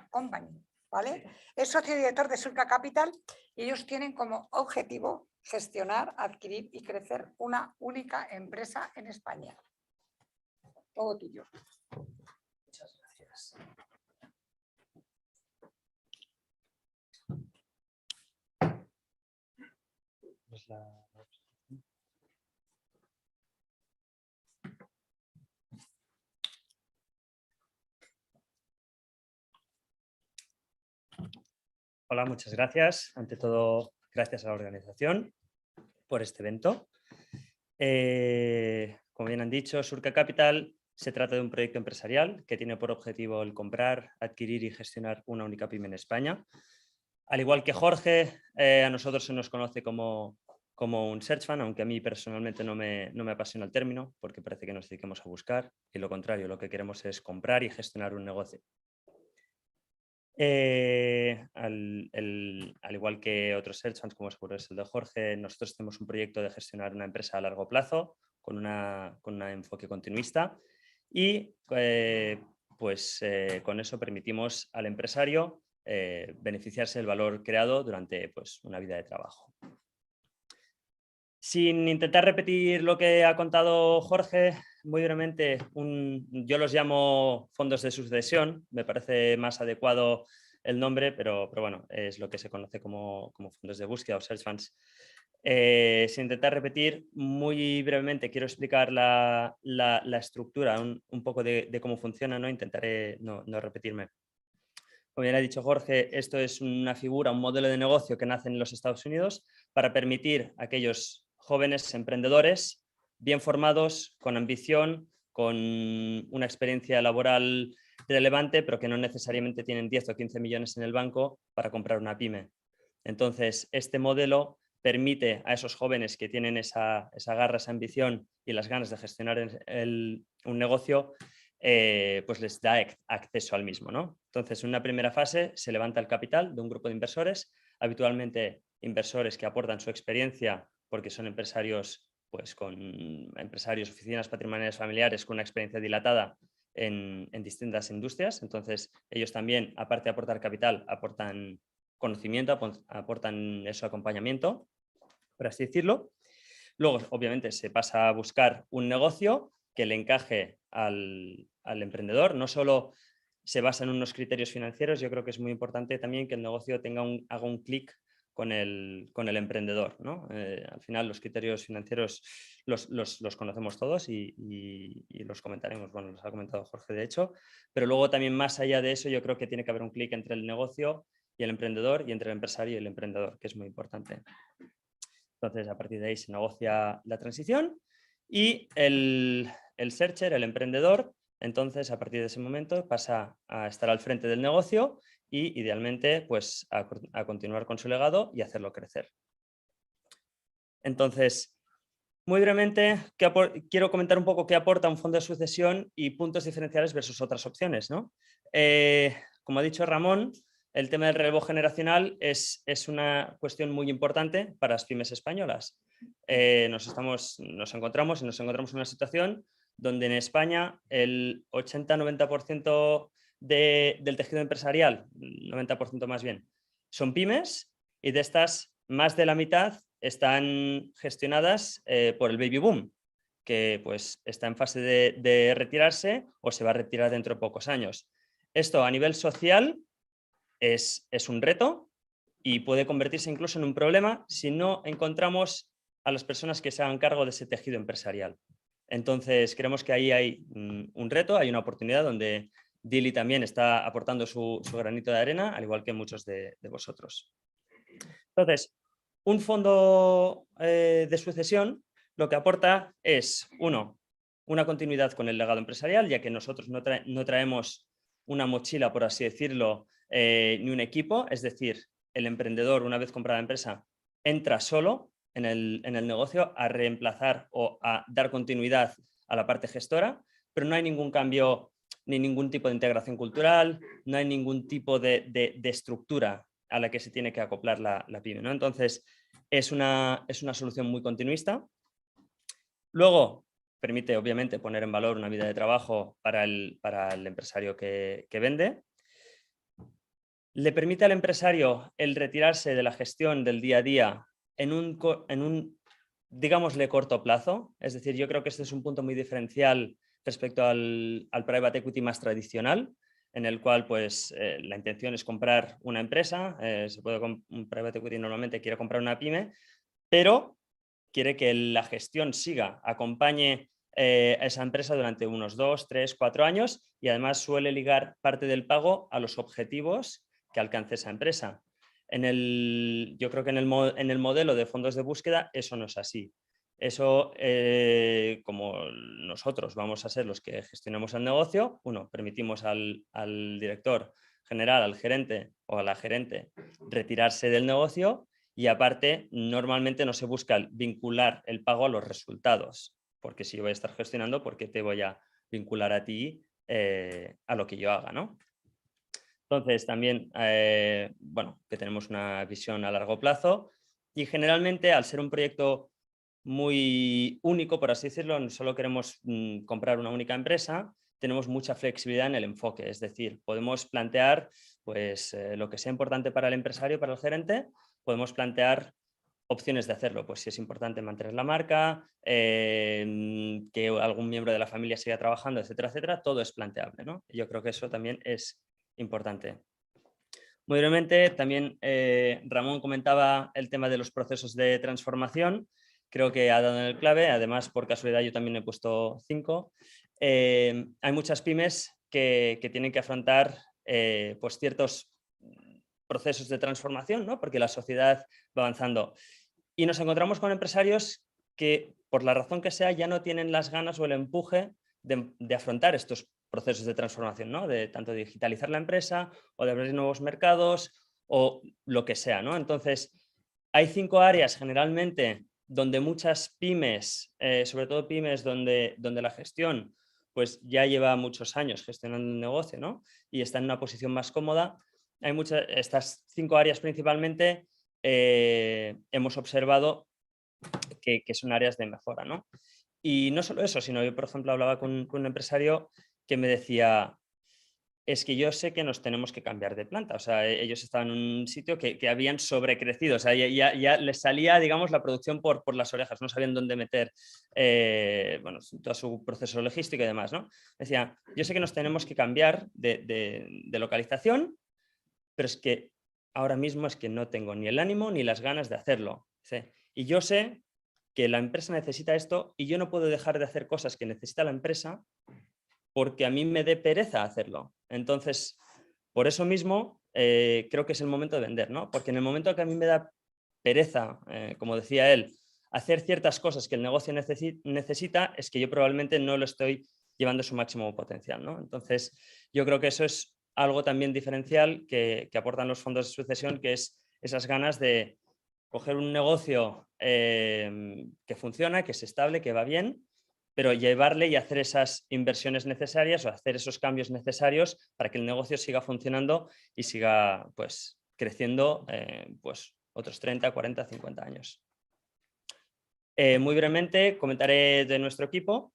Company, ¿vale? Es socio director de Surca Capital y ellos tienen como objetivo gestionar, adquirir y crecer una única empresa en España. Todo tuyo. Muchas gracias. Hola, muchas gracias. Ante todo, gracias a la organización por este evento. Como bien han dicho, Surca Capital se trata de un proyecto empresarial que tiene por objetivo el comprar, adquirir y gestionar una única pyme en España. Al igual que Jorge, a nosotros se nos conoce como un search fund, aunque a mí personalmente no me apasiona el término, porque parece que nos dediquemos a buscar, y lo contrario, lo que queremos es comprar y gestionar un negocio. Al igual que otros search funds, como seguro es el de Jorge, nosotros tenemos un proyecto de gestionar una empresa a largo plazo con un enfoque continuista y con eso permitimos al empresario beneficiarse del valor creado durante una vida de trabajo. Sin intentar repetir lo que ha contado Jorge, muy brevemente, yo los llamo fondos de sucesión, me parece más adecuado el nombre, pero bueno, es lo que se conoce como fondos de búsqueda o search funds. Sin intentar repetir, muy brevemente quiero explicar la estructura, un poco de cómo funciona, ¿no? Intentaré no repetirme. Como bien ha dicho Jorge, esto es una figura, un modelo de negocio que nace en los Estados Unidos para permitir a aquellos jóvenes emprendedores bien formados, con ambición, con una experiencia laboral relevante, pero que no necesariamente tienen 10 o 15 millones en el banco para comprar una pyme. Entonces, este modelo permite a esos jóvenes que tienen esa garra, esa ambición y las ganas de gestionar un negocio, pues les da acceso al mismo, ¿no? Entonces, en una primera fase se levanta el capital de un grupo de inversores, habitualmente inversores que aportan su experiencia porque son empresarios, oficinas patrimoniales familiares con una experiencia dilatada en distintas industrias. Entonces, ellos también, aparte de aportar capital, aportan conocimiento, aportan acompañamiento, por así decirlo. Luego, obviamente, se pasa a buscar un negocio que le encaje al emprendedor. No solo se basa en unos criterios financieros, yo creo que es muy importante también que el negocio haga un clic con el emprendedor, ¿no? Al final los criterios financieros los conocemos todos y los comentaremos, bueno, los ha comentado Jorge de hecho, pero luego también más allá de eso yo creo que tiene que haber un clic entre el negocio y el emprendedor y entre el empresario y el emprendedor, que es muy importante. Entonces a partir de ahí se negocia la transición y el searcher, el emprendedor, entonces a partir de ese momento pasa a estar al frente del negocio y idealmente pues a continuar con su legado y hacerlo crecer. Entonces, Muy brevemente, quiero comentar un poco qué aporta un fondo de sucesión y puntos diferenciales versus otras opciones, ¿no? Como ha dicho Ramón, el tema del relevo generacional es una cuestión muy importante para las pymes españolas. Nos encontramos en una situación donde en España el 80-90% del tejido empresarial, 90% más bien, son pymes, y de estas más de la mitad están gestionadas por el baby boom, que pues está en fase de retirarse o se va a retirar dentro de pocos años. Esto a nivel social es un reto y puede convertirse incluso en un problema si no encontramos a las personas que se hagan cargo de ese tejido empresarial. Entonces creemos que ahí hay un reto, hay una oportunidad donde Dili también está aportando su granito de arena, al igual que muchos de vosotros. Entonces, un fondo de sucesión lo que aporta es, uno, una continuidad con el legado empresarial, ya que nosotros no traemos una mochila, por así decirlo, ni un equipo, es decir, el emprendedor, una vez comprada la empresa, entra solo en el negocio a reemplazar o a dar continuidad a la parte gestora, pero no hay ningún cambio ni ningún tipo de integración cultural, no hay ningún tipo de estructura a la que se tiene que acoplar la pyme, ¿no? Entonces, es una solución muy continuista. Luego, permite, obviamente, poner en valor una vida de trabajo para el empresario que vende. Le permite al empresario el retirarse de la gestión del día a día en un, digámosle, corto plazo. Es decir, yo creo que este es un punto muy diferencial respecto al private equity más tradicional, en el cual pues, la intención es comprar una empresa. Un private equity normalmente quiere comprar una pyme, pero quiere que la gestión siga, acompañe a esa empresa durante unos 2, 3, 4 años, y además suele ligar parte del pago a los objetivos que alcance esa empresa. Yo creo que en el modelo de fondos de búsqueda eso no es así. Eso, como nosotros vamos a ser los que gestionamos el negocio, permitimos al director general, al gerente o a la gerente retirarse del negocio, y aparte normalmente no se busca vincular el pago a los resultados, porque si yo voy a estar gestionando, ¿por qué te voy a vincular a ti a lo que yo haga, ¿no? Entonces también, que tenemos una visión a largo plazo, y generalmente al ser un proyecto muy único, por así decirlo, no solo queremos comprar una única empresa, tenemos mucha flexibilidad en el enfoque, es decir, podemos plantear pues, lo que sea importante para el empresario, para el gerente, podemos plantear opciones de hacerlo, pues si es importante mantener la marca, que algún miembro de la familia siga trabajando, etcétera, etcétera, todo es planteable, ¿no? Yo creo que eso también es importante. Muy brevemente, también Ramón comentaba el tema de los procesos de transformación. Creo que ha dado en el clave, además por casualidad yo también he puesto 5. Hay muchas pymes que tienen que afrontar pues ciertos procesos de transformación, ¿no? Porque la sociedad va avanzando. Y nos encontramos con empresarios que, por la razón que sea, ya no tienen las ganas o el empuje de afrontar estos procesos de transformación, ¿no? De tanto digitalizar la empresa o de abrir nuevos mercados o lo que sea, ¿no? Entonces, hay 5 áreas generalmente donde muchas pymes, sobre todo pymes donde la gestión pues ya lleva muchos años gestionando un negocio, ¿no? Y está en una posición más cómoda. Hay estas 5 áreas principalmente hemos observado que son áreas de mejora, ¿no? Y no solo eso, sino yo, por ejemplo, hablaba con un empresario que me decía, es que yo sé que nos tenemos que cambiar de planta. O sea, ellos estaban en un sitio que habían sobrecrecido. O sea, ya les salía, digamos, la producción por las orejas. No sabían dónde meter todo su proceso logístico y demás, ¿no? Decía, yo sé que nos tenemos que cambiar de localización, pero es que ahora mismo es que no tengo ni el ánimo ni las ganas de hacerlo. ¿Sí? Y yo sé que la empresa necesita esto y yo no puedo dejar de hacer cosas que necesita la empresa porque a mí me dé pereza hacerlo. Entonces, por eso mismo, creo que es el momento de vender, ¿no? Porque en el momento que a mí me da pereza, como decía él, hacer ciertas cosas que el negocio necesita, es que yo probablemente no lo estoy llevando a su máximo potencial, ¿no? Entonces, yo creo que eso es algo también diferencial que aportan los fondos de sucesión, que es esas ganas de coger un negocio que funciona, que es estable, que va bien, pero llevarle y hacer esas inversiones necesarias o hacer esos cambios necesarios para que el negocio siga funcionando y siga pues, creciendo pues, otros 30, 40, 50 años. Muy brevemente comentaré de nuestro equipo,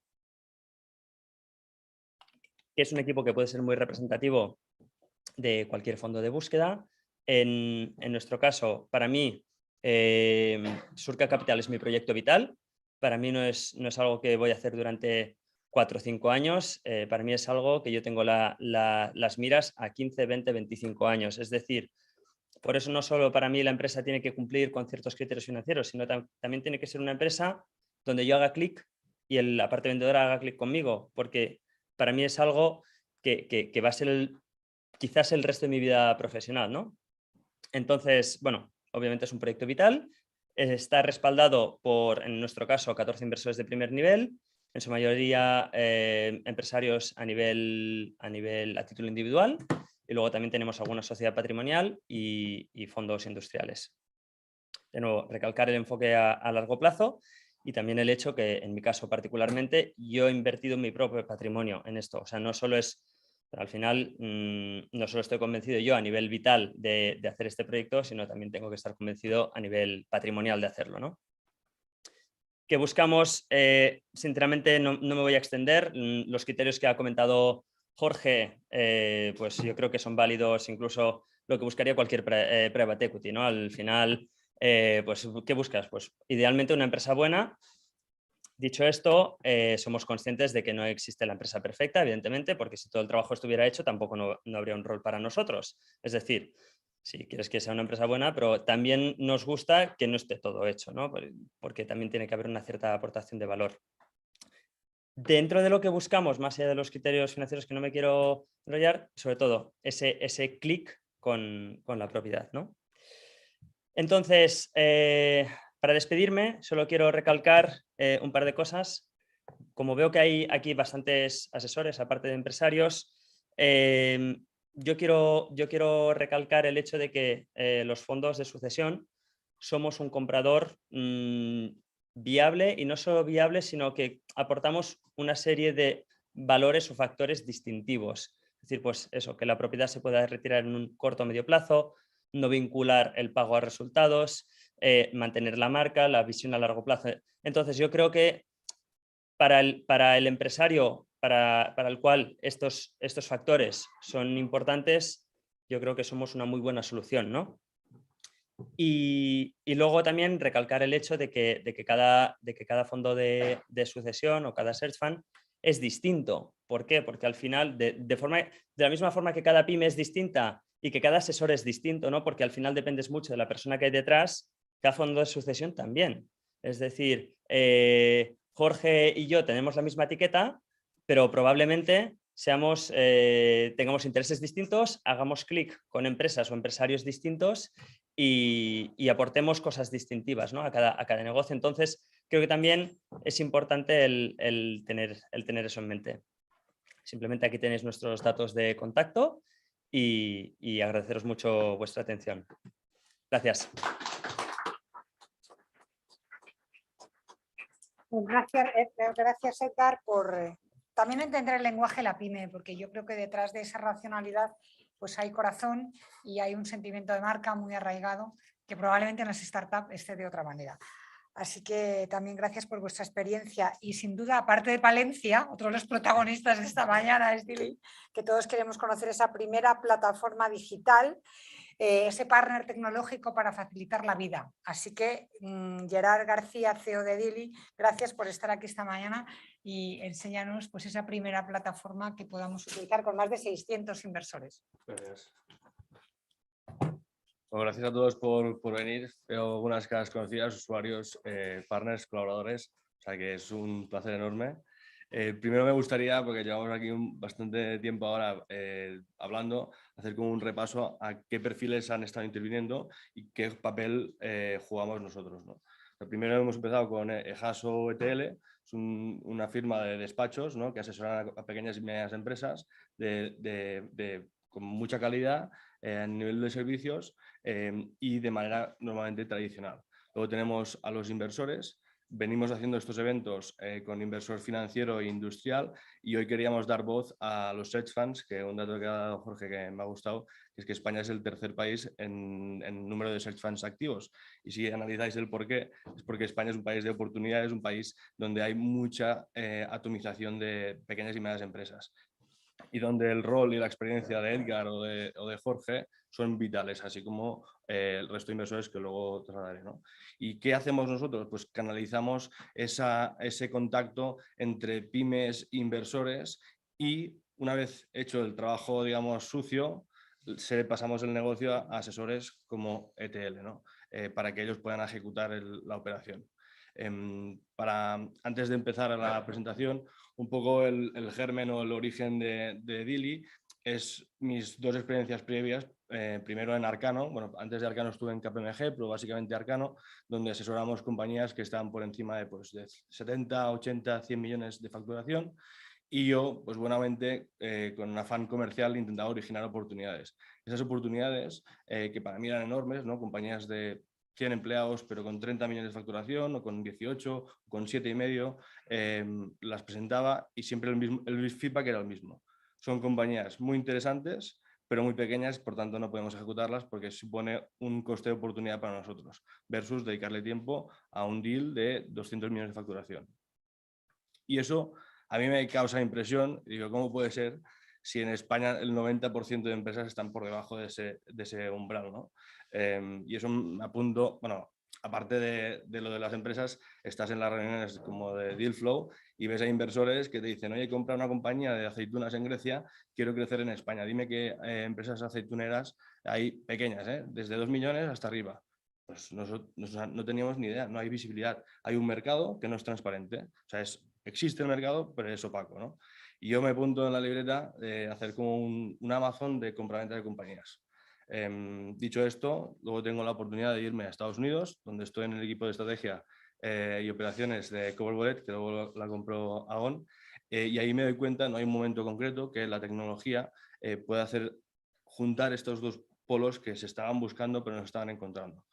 que es un equipo que puede ser muy representativo de cualquier fondo de búsqueda. En nuestro caso, para mí, Surca Capital es mi proyecto vital. Para mí no es algo que voy a hacer durante 4 o 5 años. Para mí es algo que yo tengo las miras a 15, 20, 25 años. Es decir, por eso no solo para mí la empresa tiene que cumplir con ciertos criterios financieros, sino también tiene que ser una empresa donde yo haga clic y la parte vendedora haga clic conmigo, porque para mí es algo que va a ser quizás el resto de mi vida profesional, ¿no? Entonces, bueno, obviamente es un proyecto vital, está respaldado por, en nuestro caso, 14 inversores de primer nivel, en su mayoría empresarios a título individual, y luego también tenemos alguna sociedad patrimonial y fondos industriales. De nuevo, recalcar el enfoque a largo plazo y también el hecho que, en mi caso particularmente, yo he invertido en mi propio patrimonio en esto. O sea, no solo es, al final, no solo estoy convencido yo a nivel vital de hacer este proyecto, sino también tengo que estar convencido a nivel patrimonial de hacerlo, ¿no? Que buscamos, sinceramente no me voy a extender, los criterios que ha comentado Jorge, pues yo creo que son válidos, incluso lo que buscaría cualquier private equity, ¿no? Al final, pues, ¿qué buscas? Pues idealmente una empresa buena. Dicho esto, somos conscientes de que no existe la empresa perfecta, evidentemente, porque si todo el trabajo estuviera hecho, tampoco no habría un rol para nosotros. Es decir, si quieres que sea una empresa buena, pero también nos gusta que no esté todo hecho, ¿no? Porque también tiene que haber una cierta aportación de valor. Dentro de lo que buscamos, más allá de los criterios financieros que no me quiero enrollar, sobre todo ese clic con la propiedad, ¿no? Entonces, para despedirme, solo quiero recalcar un par de cosas. Como veo que hay aquí bastantes asesores, aparte de empresarios, yo quiero recalcar el hecho de que los fondos de sucesión somos un comprador viable, y no solo viable, sino que aportamos una serie de valores o factores distintivos. Es decir, pues eso, que la propiedad se pueda retirar en un corto o medio plazo, no vincular el pago a resultados, mantener la marca, la visión a largo plazo. Entonces, yo creo que para el empresario para el cual estos factores son importantes, yo creo que somos una muy buena solución, ¿no? Y luego también recalcar el hecho de que cada fondo de sucesión o cada search fund es distinto. ¿Por qué? Porque al final, de la misma forma que cada pyme es distinta y que cada asesor es distinto, ¿no? Porque al final dependes mucho de la persona que hay detrás, cada fondo de sucesión también. Es decir, Jorge y yo tenemos la misma etiqueta, pero probablemente tengamos intereses distintos, hagamos clic con empresas o empresarios distintos y aportemos cosas distintivas, ¿no? a cada negocio. Entonces, creo que también es importante el tener eso en mente. Simplemente aquí tenéis nuestros datos de contacto y agradeceros mucho vuestra atención. Gracias. Gracias, Edgar, por también entender el lenguaje de la pyme, porque yo creo que detrás de esa racionalidad pues hay corazón y hay un sentimiento de marca muy arraigado que probablemente en las startups esté de otra manera. Así que también gracias por vuestra experiencia y sin duda, aparte de Palencia, otro de los protagonistas de esta mañana es Dili, que todos queremos conocer esa primera plataforma digital, ese partner tecnológico para facilitar la vida. Así que Gerard García, CEO de Dili, gracias por estar aquí esta mañana y enséñanos pues, esa primera plataforma que podamos utilizar con más de 600 inversores. Gracias. Bueno, gracias a todos por venir. Veo algunas caras conocidas, usuarios, partners, colaboradores, o sea que es un placer enorme. Primero me gustaría, porque llevamos aquí bastante tiempo ahora hablando, hacer como un repaso a qué perfiles han estado interviniendo y qué papel jugamos nosotros, ¿no? Primero hemos empezado con Ehaso ETL, es una firma de despachos, ¿no? Que asesoran a pequeñas y medianas empresas con mucha calidad a nivel de servicios y de manera normalmente tradicional. Luego tenemos a los inversores. Venimos haciendo estos eventos con inversor financiero e industrial y hoy queríamos dar voz a los hedge funds, que un dato que ha dado Jorge que me ha gustado, es que España es el tercer país en número de hedge funds activos. Y si analizáis el por qué, es porque España es un país de oportunidades, un país donde hay mucha atomización de pequeñas y medianas empresas y donde el rol y la experiencia de Edgar o de Jorge son vitales, así como el resto de inversores que luego trasladaré, ¿no? ¿Y qué hacemos nosotros? Pues canalizamos ese contacto entre pymes e inversores y una vez hecho el trabajo, digamos, sucio, pasamos el negocio a asesores como ETL, ¿no? Para que ellos puedan ejecutar la operación. Antes de empezar la presentación, un poco el germen o el origen de Dili es mis dos experiencias previas. Primero en Arcano, bueno, antes de Arcano estuve en KPMG, pero básicamente Arcano, donde asesoramos compañías que están por encima de, pues, de 70, 80, 100 millones de facturación. Y yo, pues buenamente, con un afán comercial, intentaba originar oportunidades. Esas oportunidades, que para mí eran enormes, ¿no? Compañías de 100 empleados, pero con 30 millones de facturación, o con 18, o con 7,5, las presentaba y siempre el feedback era el mismo. Son compañías muy interesantes, pero muy pequeñas, por tanto no podemos ejecutarlas porque supone un coste de oportunidad para nosotros, versus dedicarle tiempo a un deal de 200 millones de facturación. Y eso a mí me causa impresión, digo, ¿cómo puede ser si en España el 90% de empresas están por debajo de ese umbral, ¿no? Y eso me apunto, bueno, aparte de lo de las empresas, estás en las reuniones como de Deal Flow y ves a inversores que te dicen, oye, compra una compañía de aceitunas en Grecia, quiero crecer en España. Dime qué empresas aceituneras hay pequeñas, desde 2 millones hasta arriba. Pues no teníamos ni idea, no hay visibilidad. Hay un mercado que no es transparente. O sea, existe el mercado, pero es opaco, ¿no? Y yo me apunto en la libreta de hacer como un Amazon de compraventa de compañías. Dicho esto, luego tengo la oportunidad de irme a Estados Unidos, donde estoy en el equipo de estrategia y operaciones de Coverbolet, que luego la compró Agon, y ahí me doy cuenta, no hay un momento concreto, que la tecnología puede hacer juntar estos dos polos que se estaban buscando pero no se estaban encontrando.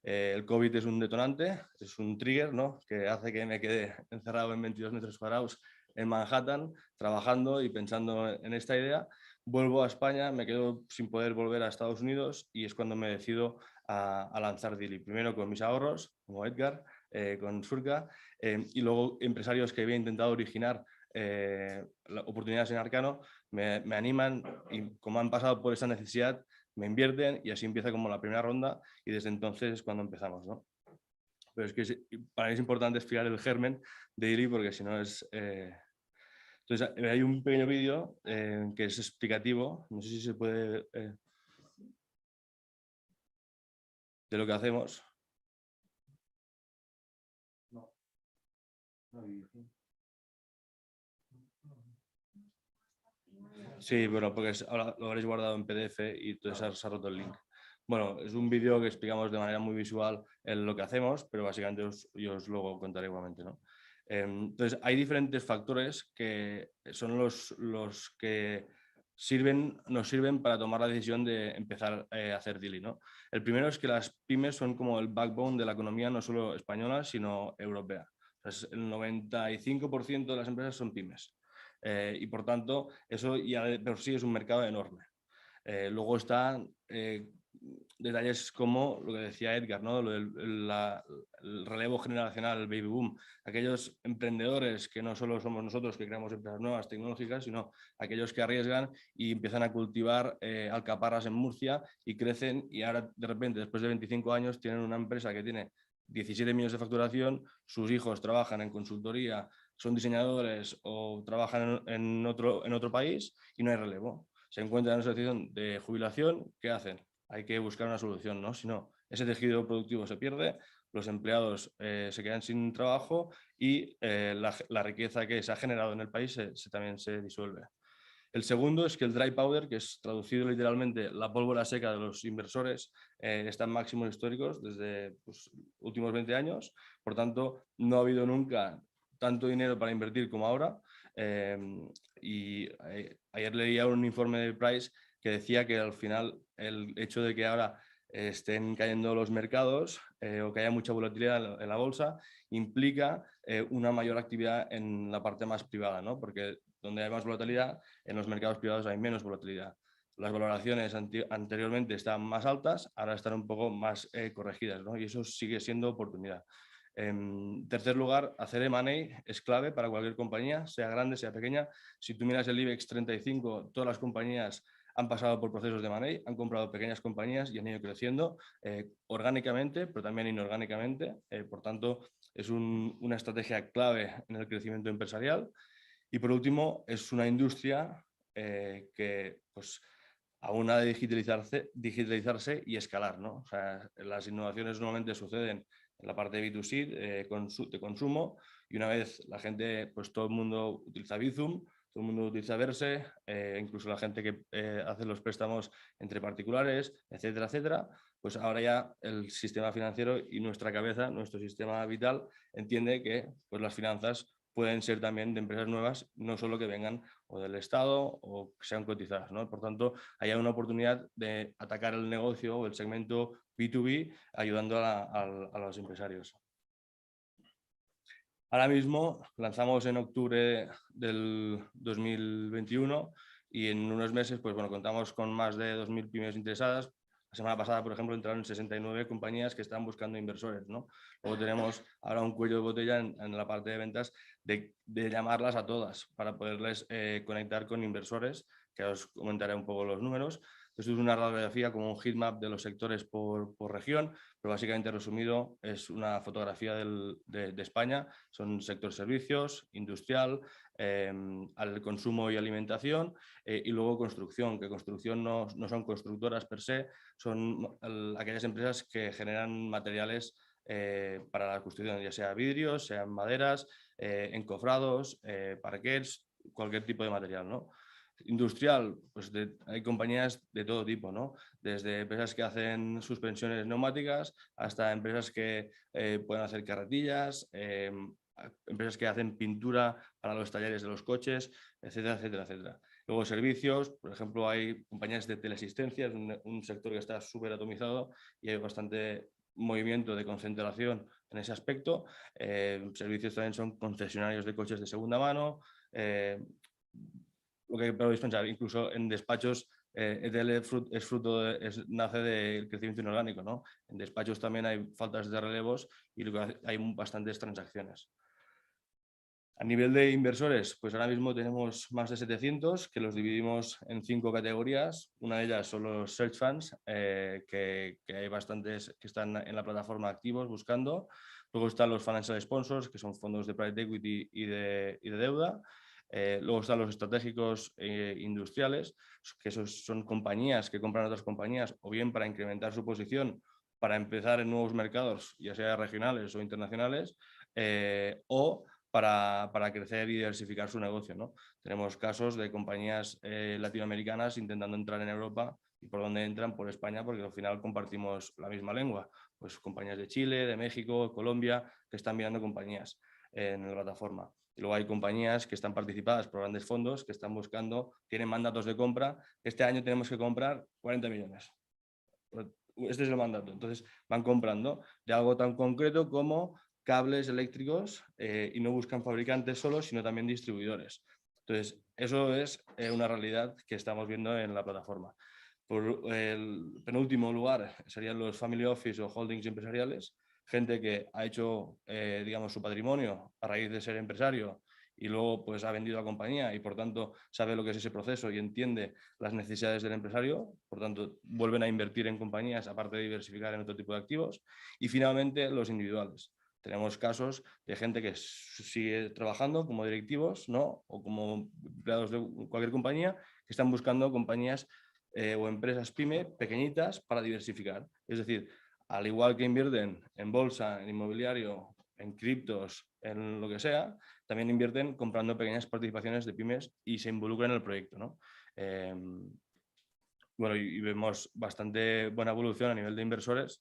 El COVID es un detonante, es un trigger, ¿no? Que hace que me quede encerrado en 22 metros cuadrados en Manhattan, trabajando y pensando en esta idea. Vuelvo a España, me quedo sin poder volver a Estados Unidos y es cuando me decido a lanzar Dili. Primero con mis ahorros, como Edgar, con Surca, y luego empresarios que había intentado originar oportunidades en Arcano me animan y como han pasado por esa necesidad, me invierten y así empieza como la primera ronda y desde entonces es cuando empezamos, ¿no? Pero es que para mí es importante explicar el germen de Dili porque si no es... Entonces hay un pequeño vídeo que es explicativo, no sé si se puede... de lo que hacemos. Sí, bueno, porque ahora lo habréis guardado en PDF y entonces se ha roto el link. Bueno, es un vídeo que explicamos de manera muy visual lo que hacemos, pero básicamente yo os luego contaré igualmente, ¿no? Entonces, hay diferentes factores que son los que nos sirven para tomar la decisión de empezar a hacer Dili, ¿no? El primero es que las pymes son como el backbone de la economía no solo española, sino europea. Entonces, el 95% de las empresas son pymes. Y por tanto, eso ya de por sí es un mercado enorme. Luego están detalles como lo que decía Edgar, ¿no? El relevo generacional, el baby boom, aquellos emprendedores que no solo somos nosotros que creamos empresas nuevas tecnológicas, sino aquellos que arriesgan y empiezan a cultivar alcaparras en Murcia y crecen y ahora de repente después de 25 años tienen una empresa que tiene 17 millones de facturación, sus hijos trabajan en consultoría, son diseñadores o trabajan en otro país y no hay relevo. Se encuentran en una situación de jubilación, ¿qué hacen? Hay que buscar una solución, ¿no? Si no, ese tejido productivo se pierde, los empleados se quedan sin trabajo y la riqueza que se ha generado en el país también se disuelve. El segundo es que el dry powder, que es traducido literalmente la pólvora seca de los inversores, está en máximos históricos desde los últimos 20 años. Por tanto, no ha habido nunca tanto dinero para invertir como ahora. Y ayer leía un informe de Price que decía que al final el hecho de que ahora estén cayendo los mercados o que haya mucha volatilidad en la bolsa, implica una mayor actividad en la parte más privada, ¿no? Porque donde hay más volatilidad, en los mercados privados hay menos volatilidad. Las valoraciones anteriormente estaban más altas, ahora están un poco más corregidas, ¿no? Y eso sigue siendo oportunidad. En tercer lugar, hacer M&A es clave para cualquier compañía, sea grande, sea pequeña. Si tú miras el IBEX 35, todas las compañías han pasado por procesos de M&A, han comprado pequeñas compañías y han ido creciendo orgánicamente, pero también inorgánicamente. Por tanto, es una estrategia clave en el crecimiento empresarial. Y por último, es una industria que pues, aún ha de digitalizarse y escalar, ¿no? O sea, las innovaciones normalmente suceden en la parte de B2C, de consumo, y una vez la gente, pues todo el mundo utiliza Bizum, todo el mundo utiliza Verse, incluso la gente que hace los préstamos entre particulares, etcétera, etcétera, pues ahora ya el sistema financiero y nuestra cabeza, nuestro sistema vital, entiende que pues, las finanzas pueden ser también de empresas nuevas, no solo que vengan o del Estado o que sean cotizadas, ¿no? Por tanto, hay una oportunidad de atacar el negocio o el segmento B2B ayudando a los empresarios. Ahora mismo lanzamos en octubre del 2021 y en unos meses pues, bueno, contamos con más de 2.000 pymes interesadas. La semana pasada, por ejemplo, entraron 69 compañías que están buscando inversores, ¿no? Luego tenemos ahora un cuello de botella en la parte de ventas de llamarlas a todas para poderles conectar con inversores, que os comentaré un poco los números. Esto es una radiografía como un heatmap de los sectores por región, pero básicamente resumido es una fotografía de España. Son sector servicios, industrial, al consumo y alimentación y luego construcción, que construcción no son constructoras per se, son aquellas empresas que generan materiales para la construcción, ya sea vidrios, sean maderas, encofrados, parquets, cualquier tipo de material, ¿no? Industrial, pues hay compañías de todo tipo, ¿no? Desde empresas que hacen suspensiones neumáticas hasta empresas que pueden hacer carretillas, empresas que hacen pintura para los talleres de los coches, etcétera, etcétera, etcétera. Luego servicios, por ejemplo, hay compañías de teleasistencia, es un sector que está súper atomizado y hay bastante movimiento de concentración en ese aspecto. Servicios también son concesionarios de coches de segunda mano. Lo que podéis pensar, incluso en despachos, ETL nace del crecimiento inorgánico, ¿no? En despachos también hay faltas de relevos y hay bastantes transacciones. A nivel de inversores, pues ahora mismo tenemos más de 700 que los dividimos en 5 categorías. Una de ellas son los search funds, que hay bastantes que están en la plataforma activos buscando. Luego están los financial sponsors, que son fondos de private equity y de deuda. Luego están los estratégicos industriales, que esos son compañías que compran otras compañías o bien para incrementar su posición, para empezar en nuevos mercados, ya sea regionales o internacionales, o para crecer y diversificar su negocio, ¿no? Tenemos casos de compañías latinoamericanas intentando entrar en Europa y por dónde entran, por España, porque al final compartimos la misma lengua. Pues compañías de Chile, de México, Colombia, que están mirando compañías en la plataforma. Y luego hay compañías que están participadas por grandes fondos que están buscando, tienen mandatos de compra. Este año tenemos que comprar 40 millones. Este es el mandato. Entonces van comprando de algo tan concreto como cables eléctricos y no buscan fabricantes solo, sino también distribuidores. Entonces, eso es una realidad que estamos viendo en la plataforma. Por el penúltimo lugar serían los family office o holdings empresariales, gente que ha hecho, digamos, su patrimonio a raíz de ser empresario y luego pues ha vendido la compañía y por tanto sabe lo que es ese proceso y entiende las necesidades del empresario, por tanto vuelven a invertir en compañías aparte de diversificar en otro tipo de activos. Y finalmente los individuales. Tenemos casos de gente que sigue trabajando como directivos, ¿no? O como empleados de cualquier compañía que están buscando compañías o empresas pyme pequeñitas para diversificar. Es decir, al igual que invierten en bolsa, en inmobiliario, en criptos, en lo que sea, también invierten comprando pequeñas participaciones de pymes y se involucran en el proyecto, ¿no? Bueno, y vemos bastante buena evolución a nivel de inversores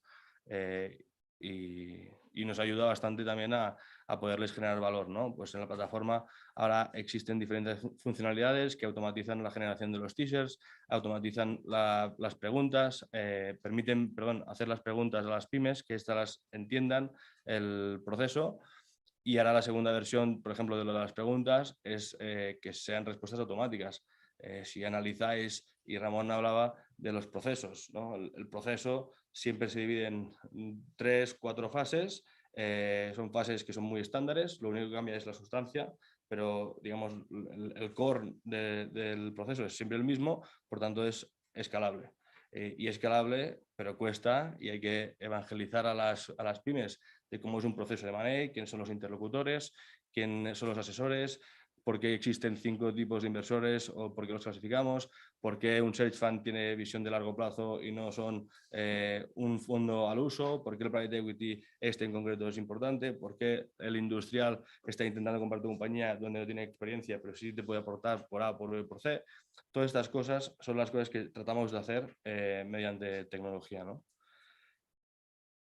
y nos ayuda bastante también a a poderles generar valor, ¿no? Pues en la plataforma ahora existen diferentes funcionalidades que automatizan la generación de los teasers, automatizan las preguntas, permiten, hacer las preguntas a las pymes, que éstas las entiendan el proceso. Y ahora la segunda versión, por ejemplo, de lo de las preguntas es que sean respuestas automáticas. Si analizáis, y Ramón hablaba de los procesos, ¿no? El proceso siempre se divide en 3, 4 fases. Son fases que son muy estándares, lo único que cambia es la sustancia, pero digamos el core del proceso es siempre el mismo, por tanto es escalable. Y escalable, pero cuesta, y hay que evangelizar a las pymes de cómo es un proceso de money, quiénes son los interlocutores, quiénes son los asesores, por qué existen 5 tipos de inversores o por qué los clasificamos, por qué un search fund tiene visión de largo plazo y no son un fondo al uso, por qué el private equity en concreto es importante, por qué el industrial está intentando comprar tu compañía donde no tiene experiencia pero sí te puede aportar por A, por B, por C. Todas estas cosas son las cosas que tratamos de hacer mediante tecnología, ¿no?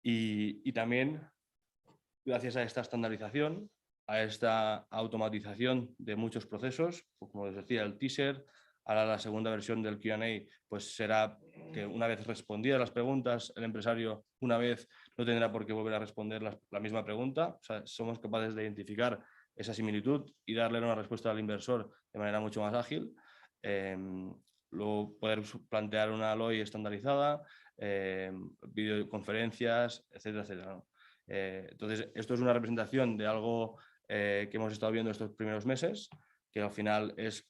Y también, gracias a esta estandarización, a esta automatización de muchos procesos, como les decía, el teaser, ahora la segunda versión del Q&A, pues será que una vez respondidas las preguntas, el empresario una vez no tendrá por qué volver a responder la misma pregunta. O sea, somos capaces de identificar esa similitud y darle una respuesta al inversor de manera mucho más ágil. Luego poder plantear una LOI estandarizada, videoconferencias, etcétera, etcétera, ¿no? Entonces, esto es una representación de algo que hemos estado viendo estos primeros meses, que al final es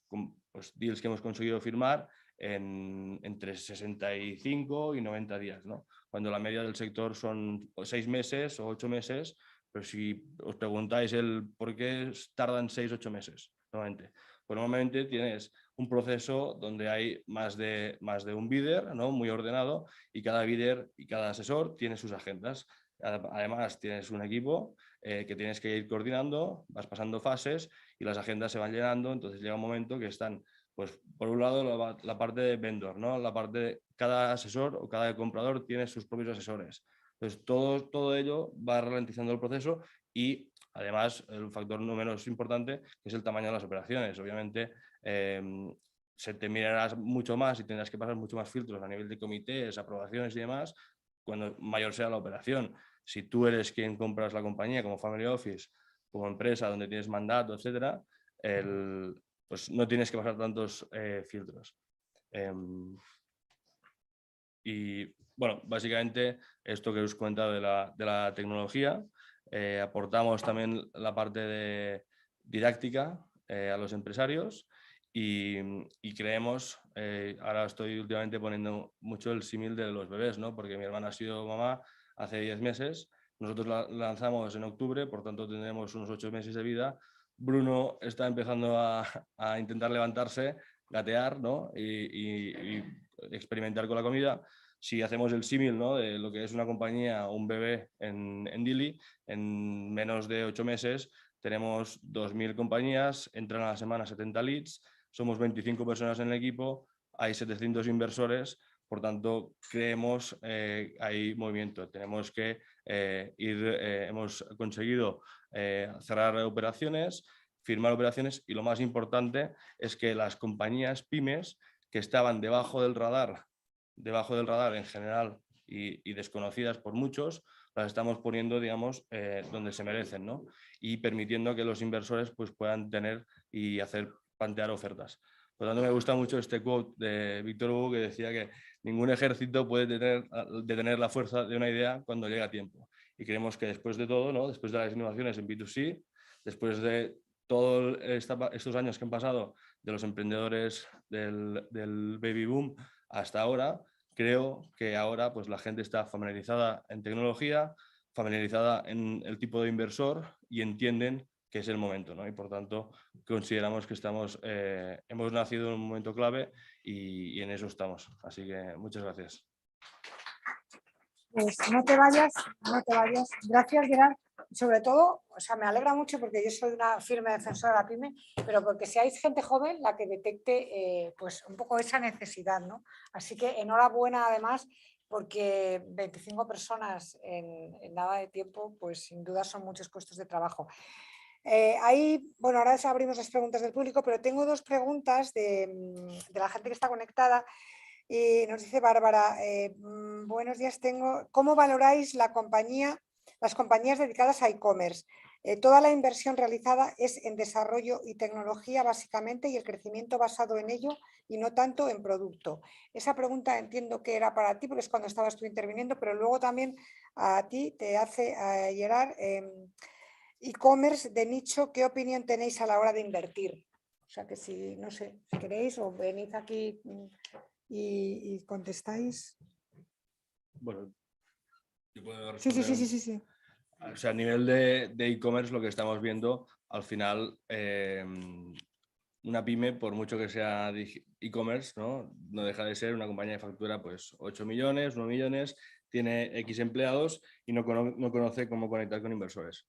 pues, deals que hemos conseguido firmar entre 65 y 90 días, ¿no? Cuando la media del sector son 6 meses o 8 meses, pero si os preguntáis el por qué tardan 6 o 8 meses, normalmente, pues normalmente tienes un proceso donde hay más de un bidder, ¿no? Muy ordenado, y cada bidder y cada asesor tiene sus agendas. Además, tienes un equipo que tienes que ir coordinando, vas pasando fases y las agendas se van llenando, entonces llega un momento que están, pues por un lado la parte de vendor, ¿no? La parte de cada asesor o cada comprador tiene sus propios asesores. Entonces todo ello va ralentizando el proceso y además el factor no menos importante que es el tamaño de las operaciones. Obviamente se te mirarás mucho más y tendrás que pasar mucho más filtros a nivel de comités, aprobaciones y demás, cuando mayor sea la operación. Si tú eres quien compras la compañía como family office, como empresa donde tienes mandato, etcétera, pues no tienes que pasar tantos filtros. Y bueno, básicamente esto que os he comentado de la tecnología, aportamos también la parte de didáctica a los empresarios y creemos, ahora estoy últimamente poniendo mucho el símil de los bebés, ¿no? Porque mi hermana ha sido mamá hace 10 meses, nosotros la lanzamos en octubre, por tanto tendremos unos 8 meses de vida. Bruno está empezando a intentar levantarse, gatear, ¿no? y experimentar con la comida. Si hacemos el símil, ¿no? De lo que es una compañía o un bebé en Dili, en menos de 8 meses tenemos 2.000 compañías, entran a la semana 70 leads, somos 25 personas en el equipo, hay 700 inversores, por tanto creemos hay movimiento. Tenemos que hemos conseguido cerrar operaciones, firmar operaciones y lo más importante es que las compañías pymes que estaban debajo del radar en general y desconocidas por muchos, las estamos poniendo, digamos, donde se merecen, ¿no? Y permitiendo que los inversores pues, puedan tener y plantear ofertas. Por lo tanto, me gusta mucho este quote de Víctor Hugo que decía que ningún ejército puede detener la fuerza de una idea cuando llega a tiempo. Y creemos que después de todo, ¿no? Después de las innovaciones en B2C, después de todos estos años que han pasado de los emprendedores del baby boom hasta ahora, creo que ahora pues, la gente está familiarizada en tecnología, familiarizada en el tipo de inversor y entienden que es el momento, ¿no? Y por tanto consideramos que hemos nacido en un momento clave y en eso estamos. Así que muchas gracias. Pues no te vayas. Gracias, Gerard. Sobre todo, o sea, me alegra mucho porque yo soy una firme defensora de la pyme, pero porque seáis gente joven la que detecte pues un poco esa necesidad, ¿no? Así que enhorabuena además porque 25 personas en nada de tiempo, pues sin duda son muchos puestos de trabajo. Bueno, ahora abrimos las preguntas del público, pero tengo dos preguntas de la gente que está conectada. Y nos dice Bárbara, buenos días, ¿cómo valoráis las compañías dedicadas a e-commerce? Toda la inversión realizada es en desarrollo y tecnología básicamente y el crecimiento basado en ello y no tanto en producto. Esa pregunta entiendo que era para ti porque es cuando estabas tú interviniendo, pero luego también a ti te hace Gerard, e-commerce de nicho, ¿qué opinión tenéis a la hora de invertir? O sea que si, no sé, si queréis o venid aquí y contestáis. Bueno, yo puedo Sí. responder. O sea, a nivel de e-commerce lo que estamos viendo, al final, una pyme, por mucho que sea e-commerce, ¿no? No deja de ser una compañía de factura pues 8 millones, 9 millones, tiene X empleados y no conoce cómo conectar con inversores.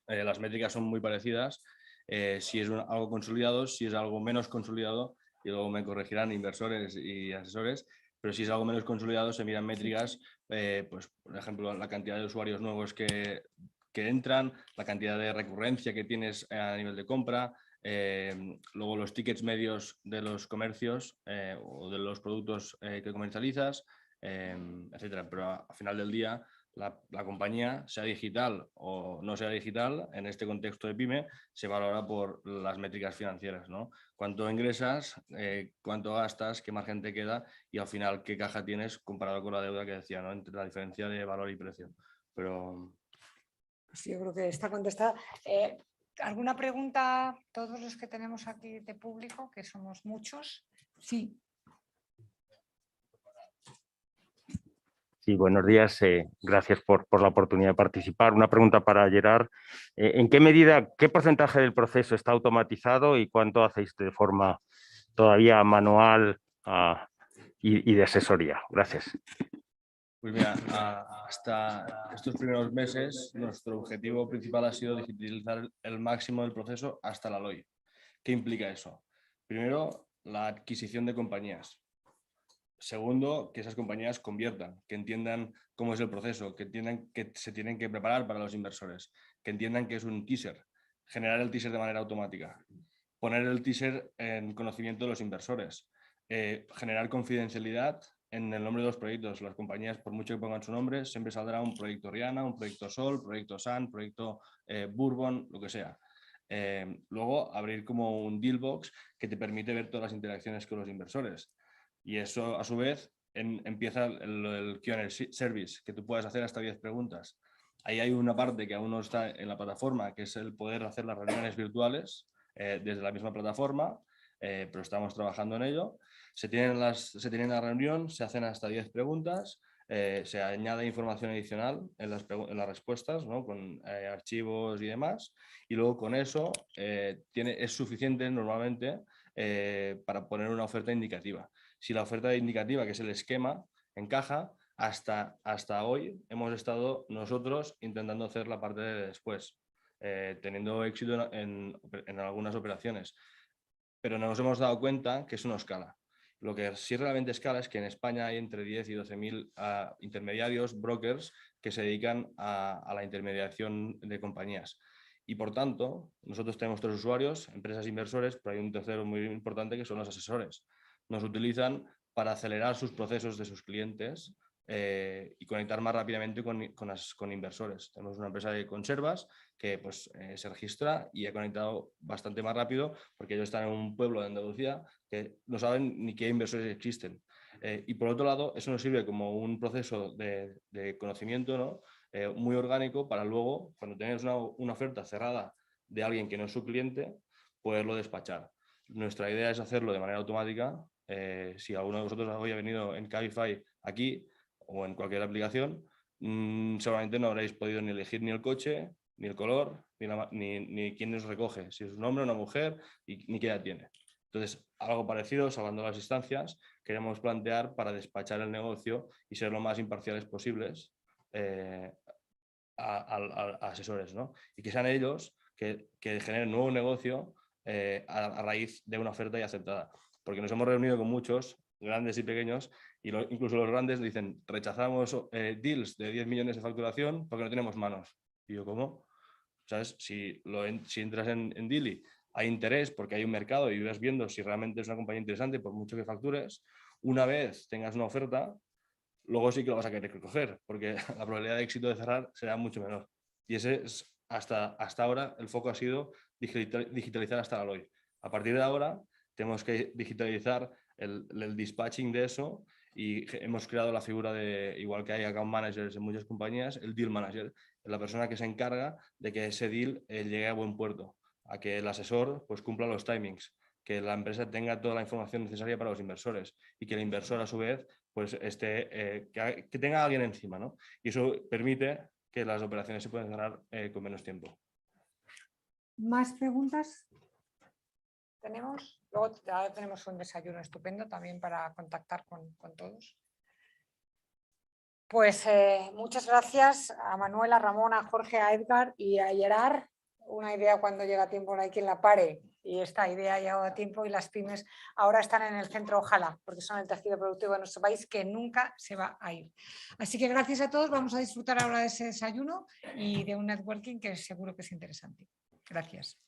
Las métricas son muy parecidas. Si es algo consolidado, si es algo menos consolidado, y luego me corregirán inversores y asesores, pero si es algo menos consolidado se miran métricas, pues por ejemplo la cantidad de usuarios nuevos que entran, la cantidad de recurrencia que tienes a nivel de compra, luego los tickets medios de los comercios o de los productos que comercializas, etcétera. Pero al final del día la compañía, sea digital o no sea digital, en este contexto de pyme, se valora por las métricas financieras, ¿no? Cuánto ingresas, cuánto gastas, qué margen te queda y al final qué caja tienes comparado con la deuda que decía, ¿no? Entre la diferencia de valor y precio. Pero... Pues yo creo que está contestada. ¿Alguna pregunta? Todos los que tenemos aquí de público, que somos muchos. Sí. Sí, buenos días. Gracias por la oportunidad de participar. Una pregunta para Gerard. ¿En qué medida, qué porcentaje del proceso está automatizado y cuánto hacéis de forma todavía manual y de asesoría? Gracias. Pues mira, hasta estos primeros meses nuestro objetivo principal ha sido digitalizar el máximo del proceso hasta la LOI. ¿Qué implica eso? Primero, la adquisición de compañías. Segundo, que esas compañías conviertan, que entiendan cómo es el proceso, que entiendan que se tienen que preparar para los inversores, que entiendan que es un teaser, generar el teaser de manera automática, poner el teaser en conocimiento de los inversores, generar confidencialidad en el nombre de los proyectos. Las compañías, por mucho que pongan su nombre, siempre saldrá un proyecto Rihanna, un proyecto Sol, proyecto Sun, proyecto Bourbon, lo que sea. Luego, abrir como un deal box que te permite ver todas las interacciones con los inversores. Y eso, a su vez, empieza el Q&A service, que tú puedes hacer hasta 10 preguntas. Ahí hay una parte que aún no está en la plataforma, que es el poder hacer las reuniones virtuales desde la misma plataforma, pero estamos trabajando en ello. Se tiene la reunión, se hacen hasta 10 preguntas, se añade información adicional en las respuestas, ¿no? Con archivos y demás, y luego con eso es suficiente normalmente para poner una oferta indicativa. Si la oferta indicativa, que es el esquema, encaja, hasta hoy hemos estado nosotros intentando hacer la parte de después, teniendo éxito en algunas operaciones. Pero nos hemos dado cuenta que eso no escala. Lo que sí realmente escala es que en España hay entre 10 y 12.000 intermediarios, brokers, que se dedican a la intermediación de compañías. Y por tanto, nosotros tenemos 3 usuarios, empresas inversores, pero hay un tercero muy importante que son los asesores. Nos utilizan para acelerar sus procesos de sus clientes y conectar más rápidamente con inversores. Tenemos una empresa de conservas que pues, se registra y ha conectado bastante más rápido porque ellos están en un pueblo de Andalucía que no saben ni qué inversores existen. Y por otro lado, eso nos sirve como un proceso de conocimiento, ¿no? Muy orgánico para luego, cuando tengas una oferta cerrada de alguien que no es su cliente, poderlo despachar. Nuestra idea es hacerlo de manera automática. Si alguno de vosotros hoy ha venido en Cabify aquí o en cualquier aplicación, seguramente no habréis podido ni elegir ni el coche, ni el color, ni quién nos recoge, si es un hombre o una mujer, ni qué edad tiene. Entonces, algo parecido, salvando las instancias, queremos plantear para despachar el negocio y ser lo más imparciales posibles a asesores, ¿no? Y que sean ellos que generen nuevo negocio a raíz de una oferta ya aceptada. porque nos hemos reunido con muchos, grandes y pequeños, y incluso los grandes dicen, rechazamos deals de 10 millones de facturación porque no tenemos manos. Y yo, ¿cómo? ¿Sabes? Si entras en Deally, hay interés porque hay un mercado y vas viendo si realmente es una compañía interesante, por mucho que factures, una vez tengas una oferta, luego sí que lo vas a querer recoger, porque la probabilidad de éxito de cerrar será mucho menor. Y ese es, hasta ahora, el foco ha sido digitalizar hasta la LOI. A partir de ahora, tenemos que digitalizar el dispatching de eso y hemos creado la figura de, igual que hay account managers en muchas compañías, el deal manager, la persona que se encarga de que ese deal llegue a buen puerto, a que el asesor pues cumpla los timings, que la empresa tenga toda la información necesaria para los inversores y que el inversor a su vez pues que tenga a alguien encima, ¿no? Y eso permite que las operaciones se puedan cerrar con menos tiempo. ¿Más preguntas? ¿Tenemos? Luego ya tenemos un desayuno estupendo también para contactar con todos. Pues muchas gracias a Manuel, a Ramón, a Jorge, a Edgar y a Gerard. Una idea cuando llega tiempo no hay quien la pare, y esta idea ha llegado a tiempo y las pymes ahora están en el centro, ojalá, porque son el tejido productivo de nuestro país que nunca se va a ir. Así que gracias a todos, vamos a disfrutar ahora de ese desayuno y de un networking que seguro que es interesante. Gracias.